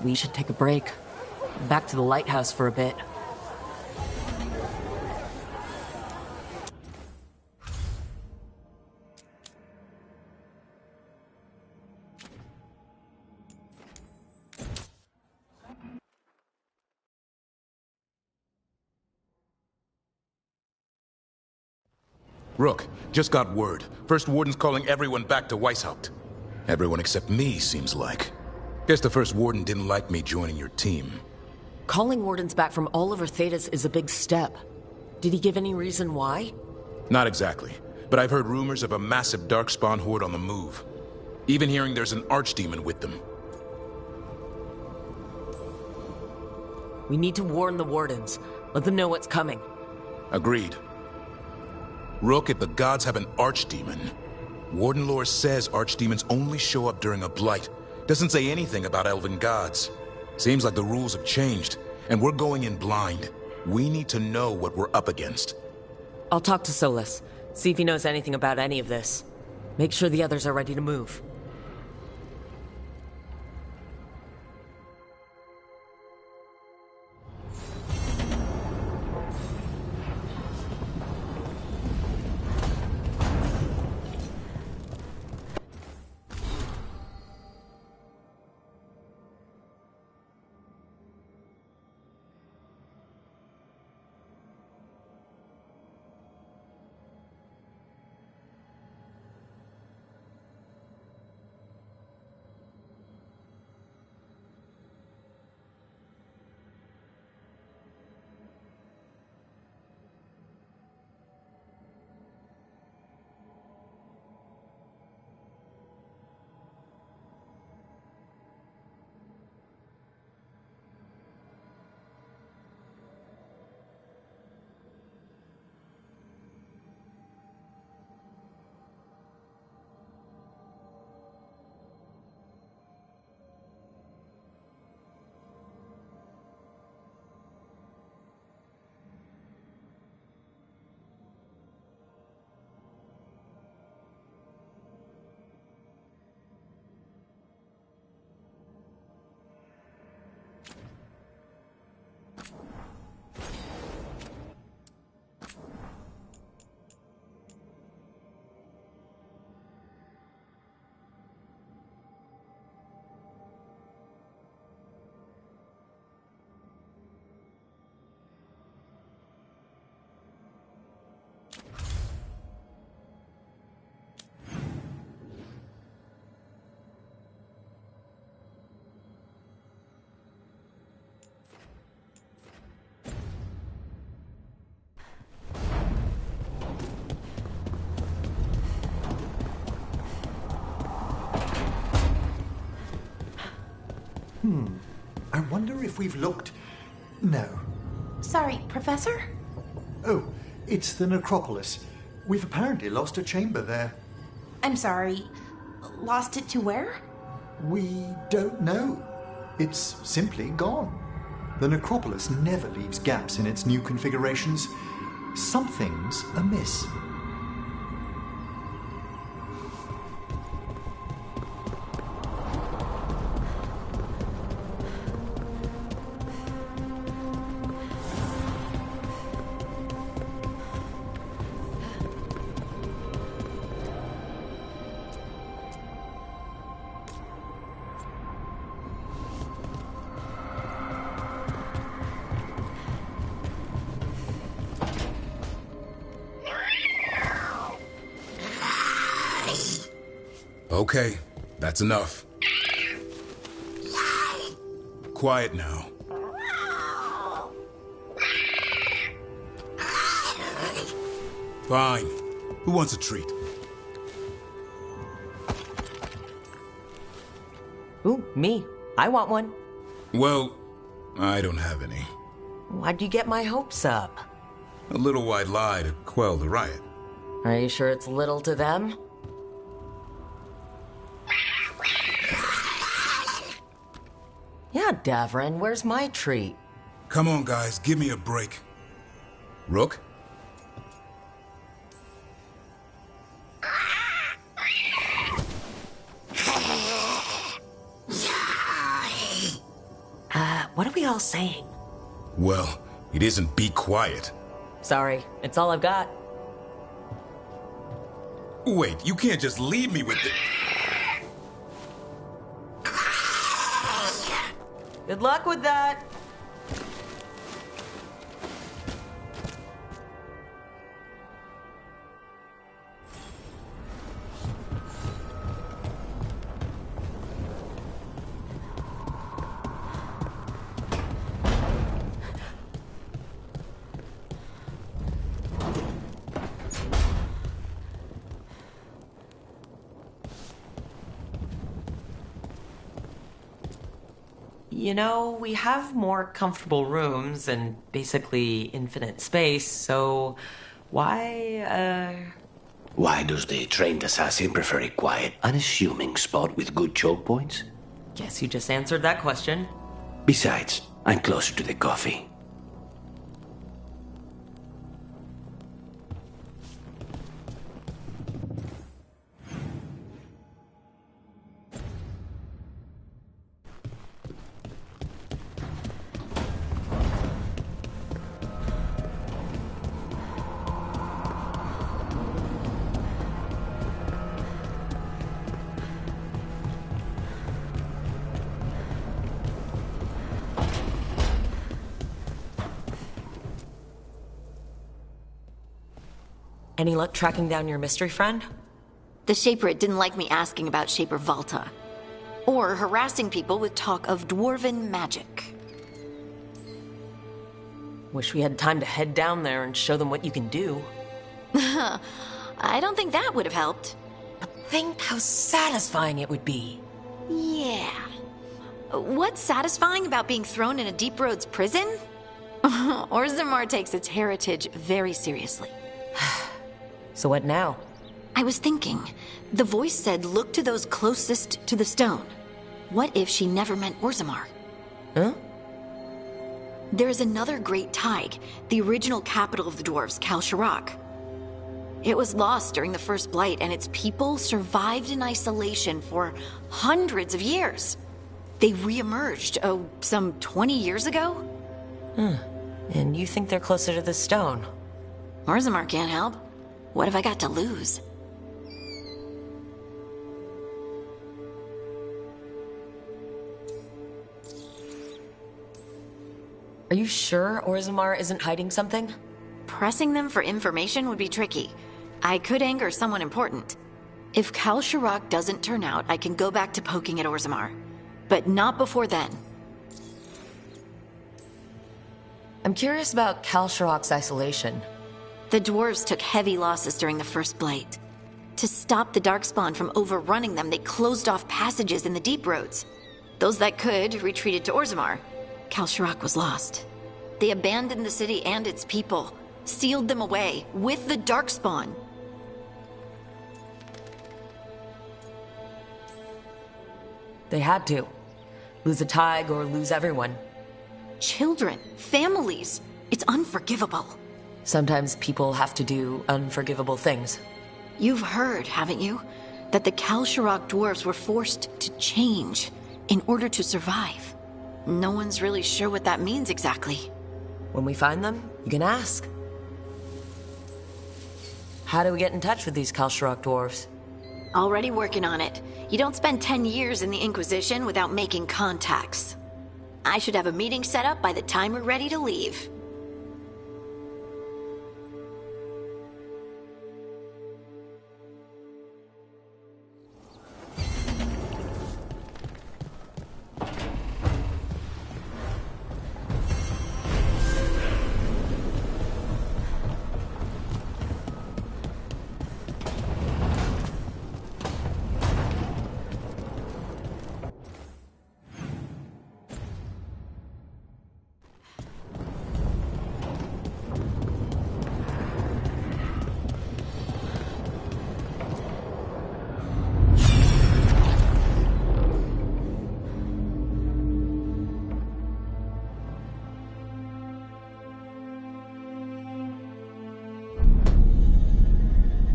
We should take a break. Back to the lighthouse for a bit. Rook, just got word. First Warden's calling everyone back to Weishaupt. Everyone except me, seems like. Guess the First Warden didn't like me joining your team. Calling Wardens back from all over Thedas is a big step. Did he give any reason why? Not exactly, but I've heard rumors of a massive Darkspawn horde on the move. Even hearing there's an Archdemon with them. We need to warn the Wardens. Let them know what's coming. Agreed. Rook, if the gods have an Archdemon, Warden lore says Archdemons only show up during a blight. Doesn't say anything about elven gods. Seems like the rules have changed, and we're going in blind. We need to know what we're up against. I'll talk to Solus, see if he knows anything about any of this. Make sure the others are ready to move. I wonder if we've looked... No. Sorry, Professor? Oh, it's the necropolis. We've apparently lost a chamber there. I'm sorry. Lost it to where? We don't know. It's simply gone. The necropolis never leaves gaps in its new configurations. Something's amiss. Okay, that's enough. Quiet now. Fine. Who wants a treat? Ooh, me. I want one. Well, I don't have any. Why'd you get my hopes up? A little white lie to quell the riot. Are you sure it's little to them? Yeah, Davrin, where's my treat? Come on, guys, give me a break. Rook? What are we all saying? Well, it isn't be quiet. Sorry, it's all I've got. Wait, you can't just leave me with it. Good luck with that. You know, we have more comfortable rooms and basically infinite space, so why Why does the trained assassin prefer a quiet, unassuming spot with good choke points? Guess you just answered that question. Besides, I'm closer to the coffee. Any luck tracking down your mystery friend? The Shaperate didn't like me asking about Shaper Valta, or harassing people with talk of dwarven magic. Wish we had time to head down there and show them what you can do. I don't think that would have helped. But think how satisfying it would be. Yeah. What's satisfying about being thrown in a Deep Roads prison? Orzammar takes its heritage very seriously. So what now? I was thinking. The voice said look to those closest to the stone. What if she never meant Orzammar? Huh? There is another great Tig, the original capital of the dwarves, Kal Shirak. It was lost during the First Blight, and its people survived in isolation for hundreds of years. They re-emerged, some 20 years ago? And you think they're closer to the stone? Orzammar can't help. What have I got to lose? Are you sure Orzammar isn't hiding something? Pressing them for information would be tricky. I could anger someone important. If Kal Shirak doesn't turn out, I can go back to poking at Orzammar. But not before then. I'm curious about Kal Shirak's isolation. The dwarves took heavy losses during the First Blight. To stop the Darkspawn from overrunning them, they closed off passages in the Deep Roads. Those that could retreated to Orzammar. Kalsharak was lost. They abandoned the city and its people, sealed them away with the Darkspawn. They had to. Lose a Tig or lose everyone. Children, families. It's unforgivable. Sometimes people have to do unforgivable things. You've heard, haven't you, that the Kalsharak dwarves were forced to change in order to survive. No one's really sure what that means exactly. When we find them, you can ask. How do we get in touch with these Kalsharak dwarves? Already working on it. You don't spend 10 years in the Inquisition without making contacts. I should have a meeting set up by the time we're ready to leave.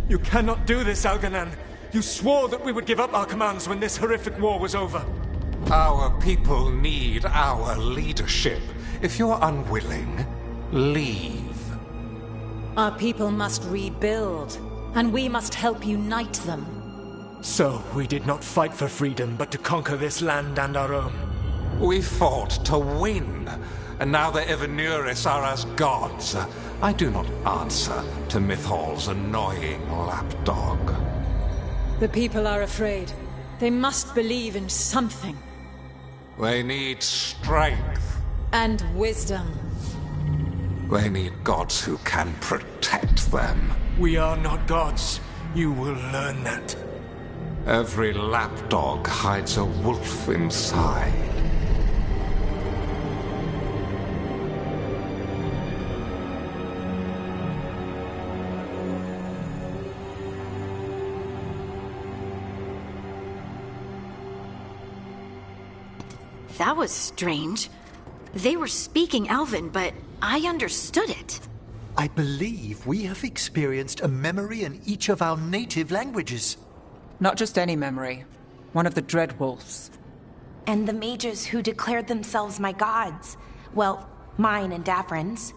You cannot do this, Algernon. You swore that we would give up our commands when this horrific war was over. Our people need our leadership. If you're unwilling, leave. Our people must rebuild, and we must help unite them. So, we did not fight for freedom, but to conquer this land and our own. We fought to win, and now the Evenuris are as gods. I do not answer to Mythal's annoying lapdog. The people are afraid. They must believe in something. They need strength. And wisdom. They need gods who can protect them. We are not gods. You will learn that. Every lapdog hides a wolf inside. That was strange. They were speaking Elven, but I understood it. I believe we have experienced a memory in each of our native languages. Not just any memory. One of the Dreadwolves. And the mages who declared themselves my gods. Well, mine and Davrin's.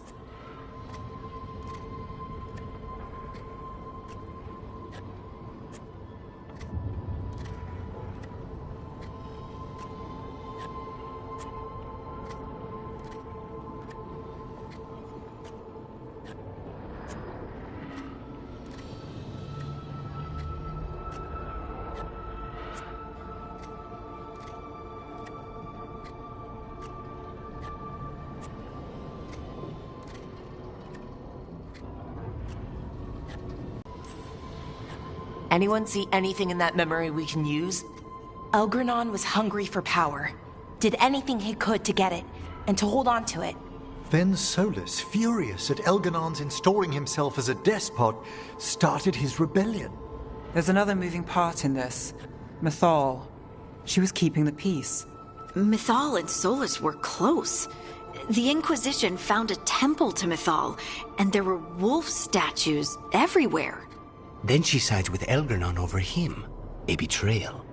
Anyone see anything in that memory we can use? Elgranon was hungry for power. Did anything he could to get it, and to hold on to it. Then Solus, furious at Elganon's installing himself as a despot, started his rebellion. There's another moving part in this. Mythal. She was keeping the peace. Mythal and Solus were close. The Inquisition found a temple to Mythal, and there were wolf statues everywhere. Then she sides with Elgranon over him. A betrayal.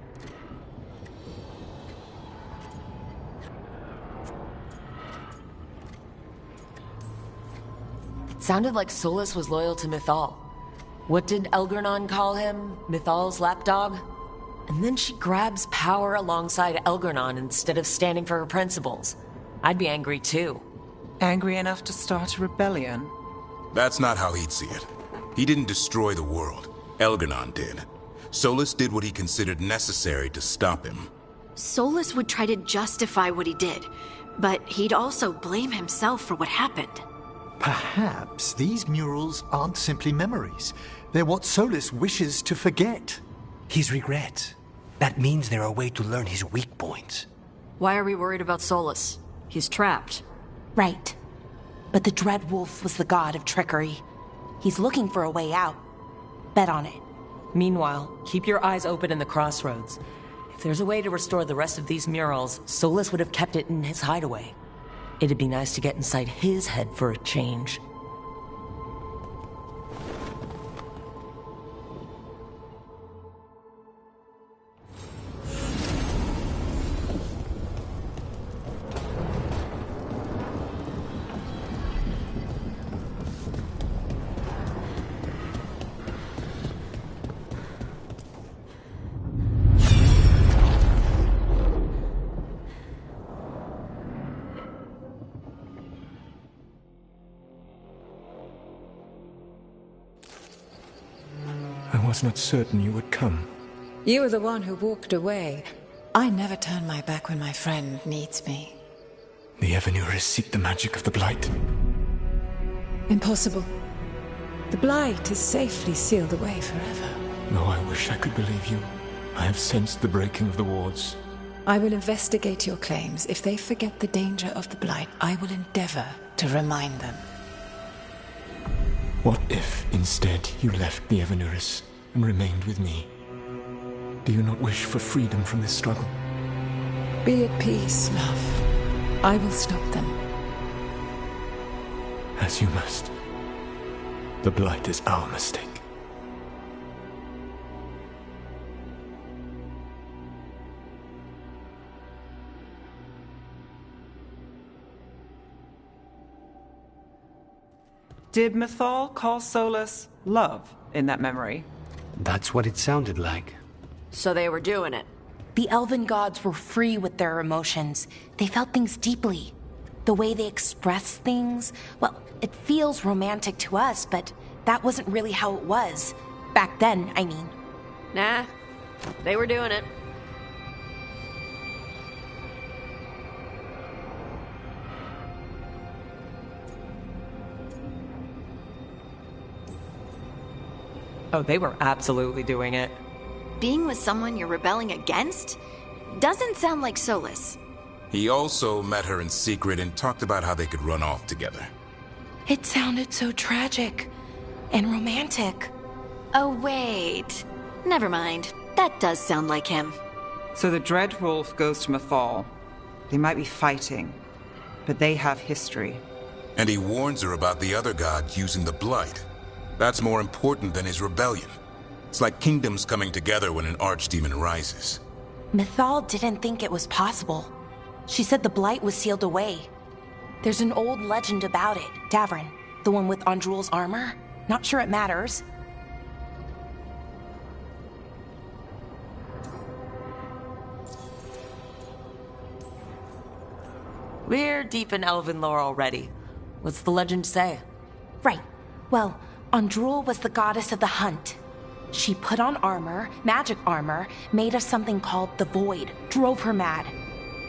It sounded like Solus was loyal to Mythal. What did Elgranon call him? Mythal's lapdog? And then she grabs power alongside Elgranon instead of standing for her principles. I'd be angry too. Angry enough to start a rebellion? That's not how he'd see it. He didn't destroy the world. Elgranon did. Solus did what he considered necessary to stop him. Solus would try to justify what he did, but he'd also blame himself for what happened. Perhaps these murals aren't simply memories. They're what Solus wishes to forget. His regrets. That means they're a way to learn his weak points. Why are we worried about Solus? He's trapped. Right. But the Dread Wolf was the god of trickery. He's looking for a way out. Bet on it. Meanwhile, keep your eyes open in the crossroads. If there's a way to restore the rest of these murals, Solus would have kept it in his hideaway. It'd be nice to get inside his head for a change. I was not certain you would come. You were the one who walked away. I never turn my back when my friend needs me. The Evanurus seek the magic of the Blight. Impossible. The Blight is safely sealed away forever. Oh, I wish I could believe you. I have sensed the breaking of the wards. I will investigate your claims. If they forget the danger of the Blight, I will endeavor to remind them. What if, instead, you left the Evanurus and remained with me? Do you not wish for freedom from this struggle? Be at peace, love. I will stop them. As you must. The Blight is our mistake. Did Mythal call Solus love in that memory? That's what it sounded like. So they were doing it. The elven gods were free with their emotions. They felt things deeply. The way they express things, well, it feels romantic to us, but that wasn't really how it was. Back then, I mean. Nah, they were doing it. Oh, they were absolutely doing it. Being with someone you're rebelling against? Doesn't sound like Solus. He also met her in secret and talked about how they could run off together. It sounded so tragic and romantic. Oh, wait. Never mind. That does sound like him. So the Dread Wolf goes to Mythal. They might be fighting, but they have history. And he warns her about the other god using the Blight. That's more important than his rebellion. It's like kingdoms coming together when an archdemon rises. Mythal didn't think it was possible. She said the Blight was sealed away. There's an old legend about it. Davrin, the one with Andrul's armor. Not sure it matters. We're deep in elven lore already. What's the legend say? Right. Well, Andrul was the goddess of the hunt. She put on armor, magic armor, made us something called the Void, drove her mad.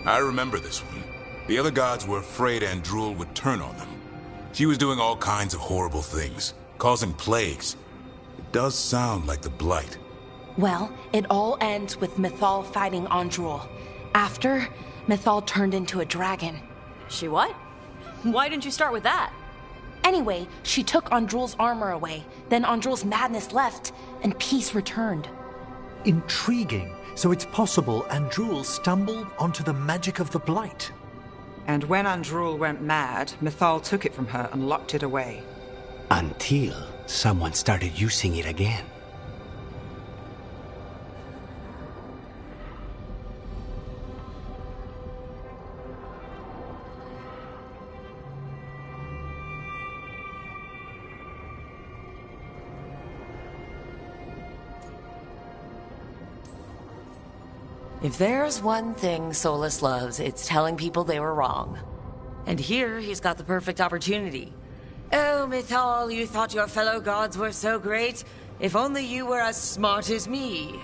I remember this one. The other gods were afraid Andrul would turn on them. She was doing all kinds of horrible things, causing plagues. It does sound like the Blight. Well, it all ends with Mythal fighting Andrul. After, Mythal turned into a dragon. She what? Why didn't you start with that? Anyway, she took Andrul's armor away. Then Andrul's madness left, and peace returned. Intriguing. So it's possible Andrul stumbled onto the magic of the Blight. And when Andrul went mad, Mythal took it from her and locked it away. Until someone started using it again. If there's one thing Solus loves, it's telling people they were wrong. And here, he's got the perfect opportunity. Oh, Mythal, you thought your fellow gods were so great? If only you were as smart as me.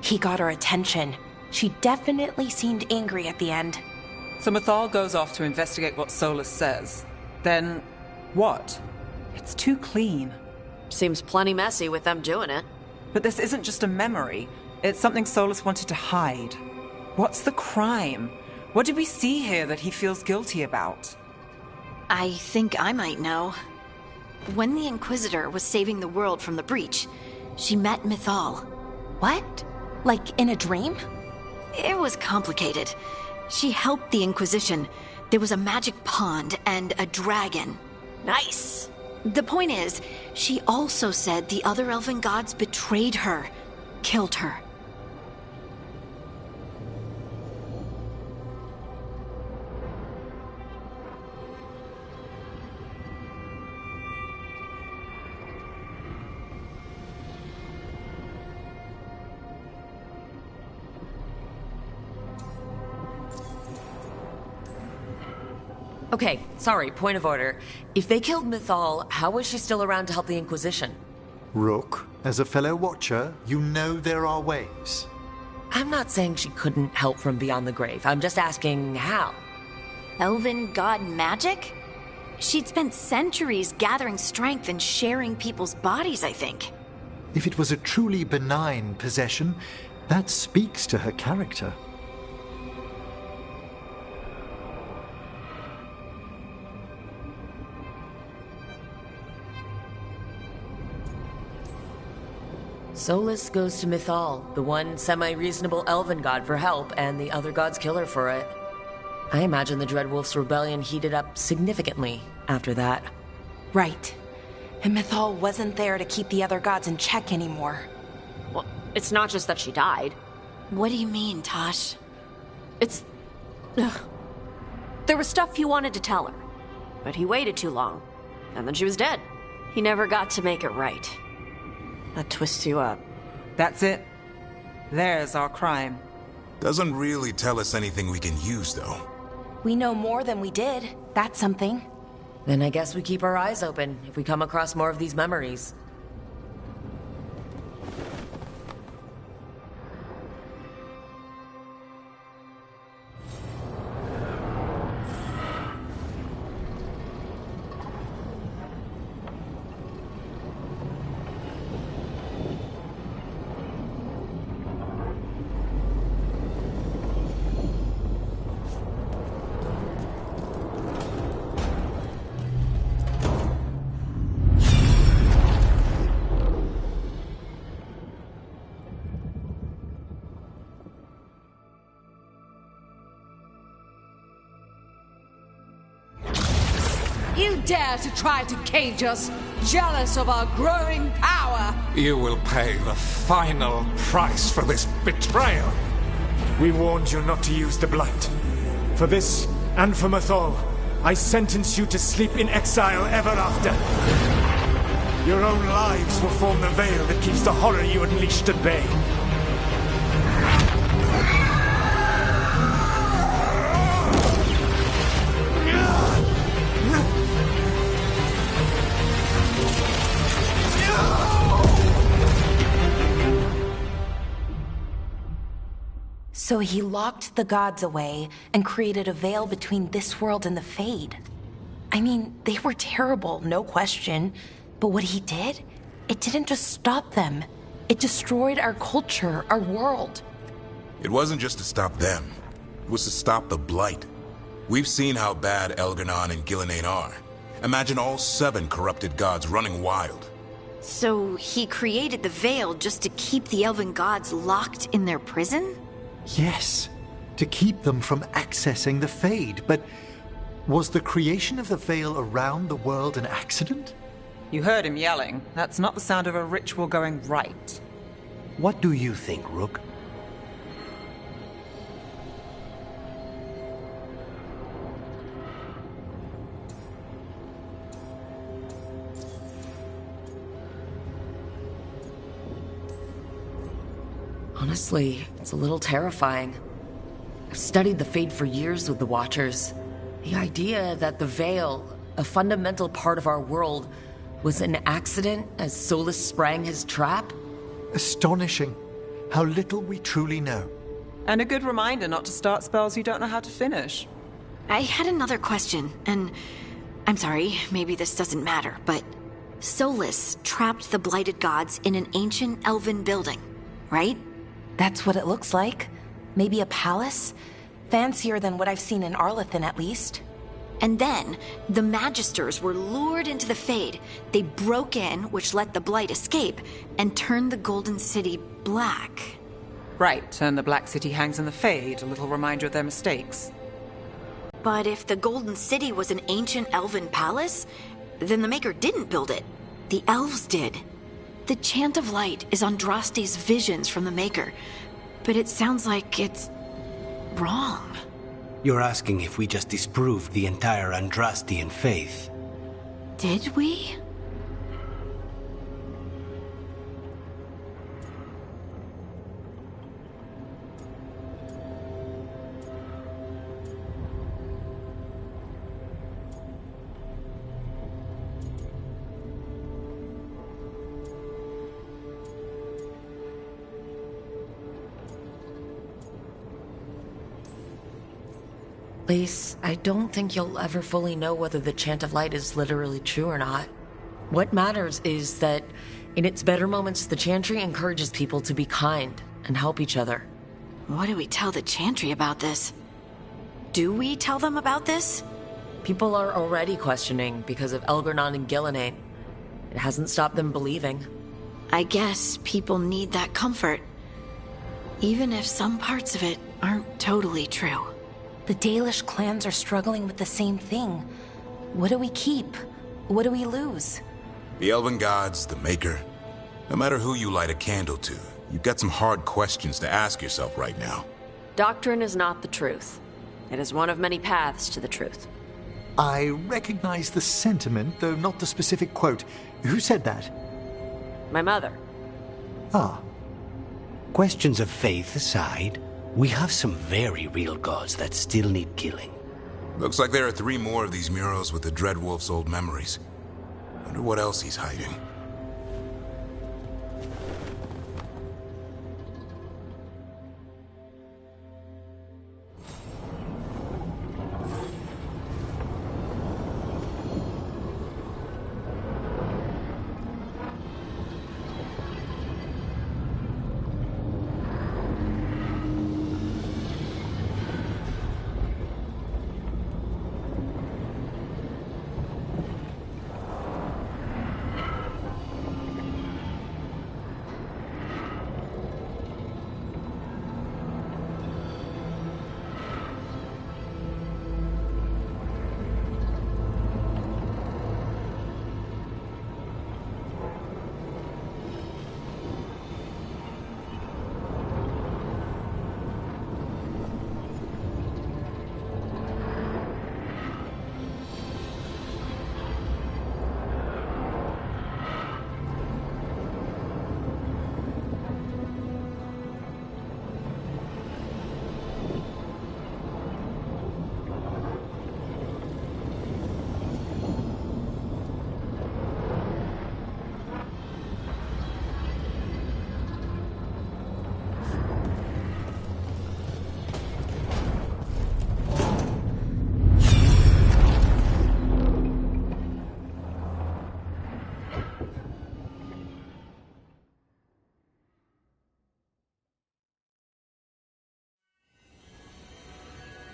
He got her attention. She definitely seemed angry at the end. So Mythal goes off to investigate what Solus says. Then, what? It's too clean. Seems plenty messy with them doing it. But this isn't just a memory. It's something Solus wanted to hide. What's the crime? What did we see here that he feels guilty about? I think I might know. When the Inquisitor was saving the world from the breach, she met Mythal. What? Like in a dream? It was complicated. She helped the Inquisition. There was a magic pond and a dragon. Nice. The point is, she also said the other elven gods betrayed her, killed her. Okay, sorry, point of order. If they killed Mythal, how was she still around to help the Inquisition? Rook, as a fellow watcher, you know there are ways. I'm not saying she couldn't help from beyond the grave. I'm just asking how. Elven god magic? She'd spent centuries gathering strength and sharing people's bodies, I think. If it was a truly benign possession, that speaks to her character. Solus goes to Mythal, the one semi-reasonable elven god, for help, and the other god's killer for it. I imagine the Dreadwolf's rebellion heated up significantly after that. Right. And Mythal wasn't there to keep the other gods in check anymore. Well, it's not just that she died. What do you mean, Tosh? It's... Ugh. There was stuff he wanted to tell her, but he waited too long, and then she was dead. He never got to make it right. That twists you up. That's it. There's our crime. Doesn't really tell us anything we can use, though. We know more than we did. That's something. Then I guess we keep our eyes open if we come across more of these memories. You dare to try to cage us, jealous of our growing power! You will pay the final price for this betrayal. We warned you not to use the Blight. For this, and for Mythal, I sentence you to sleep in exile ever after. Your own lives will form the veil that keeps the horror you unleashed at bay. So he locked the gods away and created a veil between this world and the Fade. I mean, they were terrible, no question. But what he did, it didn't just stop them. It destroyed our culture, our world. It wasn't just to stop them. It was to stop the Blight. We've seen how bad Elganon and Gillenane are. Imagine all 7 corrupted gods running wild. So he created the veil just to keep the elven gods locked in their prison? Yes, to keep them from accessing the Fade, but was the creation of the veil around the world an accident? You heard him yelling. That's not the sound of a ritual going right. What do you think, Rook? Honestly, it's a little terrifying. I've studied the Fade for years with the Watchers. The idea that the Veil, a fundamental part of our world, was an accident as Solus sprang his trap? Astonishing. How little we truly know. And a good reminder not to start spells you don't know how to finish. I had another question, and I'm sorry, maybe this doesn't matter, but Solus trapped the blighted gods in an ancient elven building, right? That's what it looks like. Maybe a palace? Fancier than what I've seen in Arlethan, at least. And then, the Magisters were lured into the Fade. They broke in, which let the Blight escape, and turned the Golden City black. Right, and the Black City hangs in the Fade, a little reminder of their mistakes. But if the Golden City was an ancient elven palace, then the Maker didn't build it. The elves did. The Chant of Light is Andraste's visions from the Maker, but it sounds like it's wrong. You're asking if we just disproved the entire Andrastian faith. Did we? Lise, I don't think you'll ever fully know whether the Chant of Light is literally true or not. What matters is that, in its better moments, the Chantry encourages people to be kind and help each other. What do we tell the Chantry about this? Do we tell them about this? People are already questioning because of Elgernon and Gillenane. It hasn't stopped them believing. I guess people need that comfort, even if some parts of it aren't totally true. The Dalish clans are struggling with the same thing. What do we keep? What do we lose? The Elven Gods, the Maker. No matter who you light a candle to, you've got some hard questions to ask yourself right now. Doctrine is not the truth. It is one of many paths to the truth. I recognize the sentiment, though not the specific quote. Who said that? My mother. Ah. Questions of faith aside, we have some very real gods that still need killing. Looks like there are 3 more of these murals with the Dreadwolf's old memories. Wonder what else he's hiding.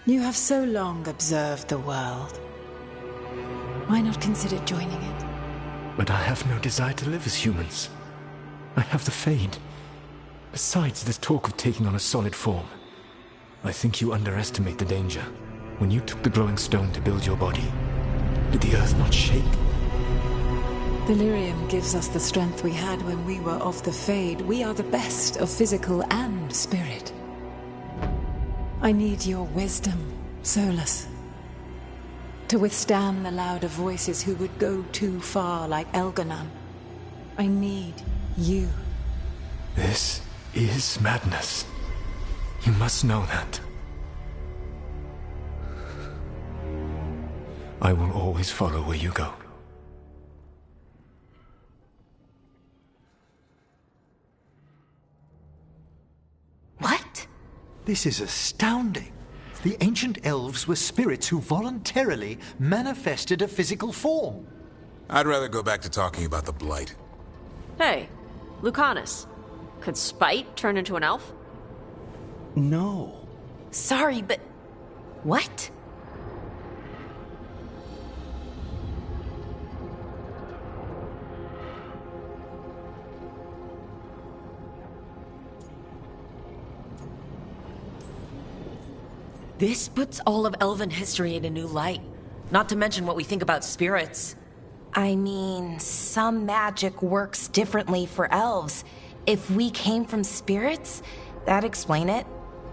You have so long observed the world. Why not consider joining it? But I have no desire to live as humans. I have the Fade. Besides, there's talk of taking on a solid form. I think you underestimate the danger. When you took the glowing stone to build your body, did the earth not shake? Delirium gives us the strength we had when we were of the Fade. We are the best of physical and spirit. I need your wisdom, Solus. To withstand the louder voices who would go too far like Elgernon. I need you. This is madness. You must know that. I will always follow where you go. What? This is astounding. The ancient elves were spirits who voluntarily manifested a physical form. I'd rather go back to talking about the Blight. Hey, Lucanus. Could Spite turn into an elf? No. Sorry, but What? This puts all of elven history in a new light. Not to mention what we think about spirits. I mean, some magic works differently for elves. If we came from spirits, that'd explain it.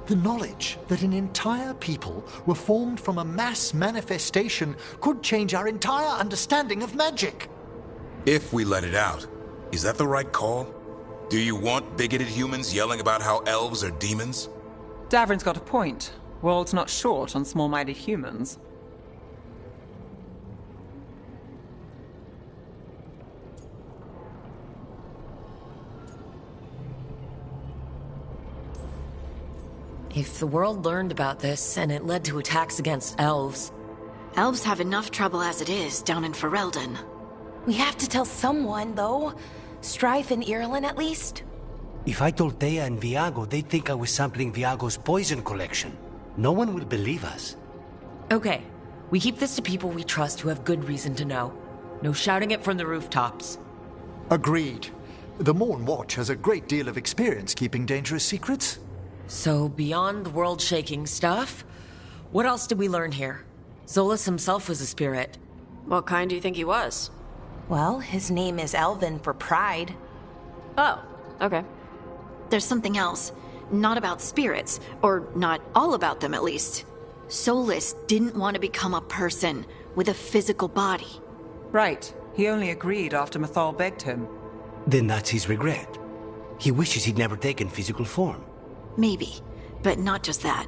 The knowledge that an entire people were formed from a mass manifestation could change our entire understanding of magic. If we let it out, is that the right call? Do you want bigoted humans yelling about how elves are demons? Davrin's got a point. World's not short on small-minded humans. If the world learned about this and it led to attacks against elves... Elves have enough trouble as it is down in Ferelden. We have to tell someone, though. Strife and Irulan, at least. If I told Thea and Viago, they'd think I was sampling Viago's poison collection. No one will believe us. Okay, we keep this to people we trust who have good reason to know. No shouting it from the rooftops. Agreed. The Morn Watch has a great deal of experience keeping dangerous secrets. So, beyond the world-shaking stuff, what else did we learn here? Solus himself was a spirit. What kind do you think he was? Well, his name is Elven for pride. Oh, okay. There's something else. Not about spirits, or not all about them at least. Solus didn't want to become a person with a physical body. Right. He only agreed after Mythal begged him. Then that's his regret. He wishes he'd never taken physical form. Maybe, but not just that.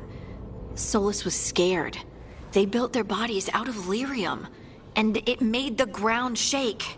Solus was scared. They built their bodies out of lyrium, and it made the ground shake.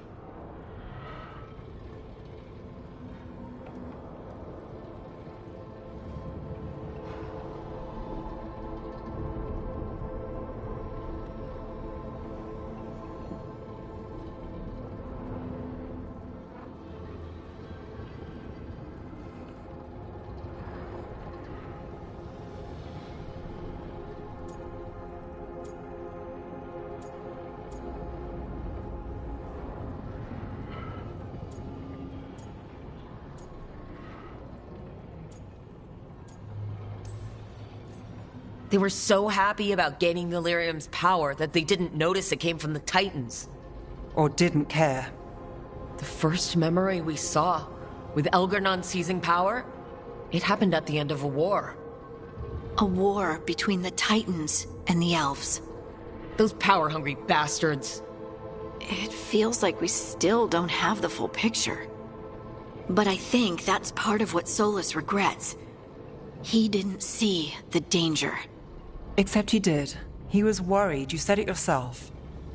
They were so happy about gaining the lyrium's power that they didn't notice it came from the Titans. Or didn't care. The first memory we saw, with Elgar'nan seizing power, it happened at the end of a war. A war between the Titans and the elves. Those power-hungry bastards. It feels like we still don't have the full picture. But I think that's part of what Solus regrets. He didn't see the danger. Except he did. He was worried. You said it yourself.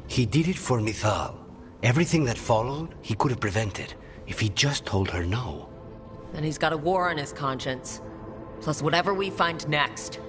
He did it for Mythal. Everything that followed, he could have prevented, if he just told her no. Then he's got a war on his conscience. Plus whatever we find next.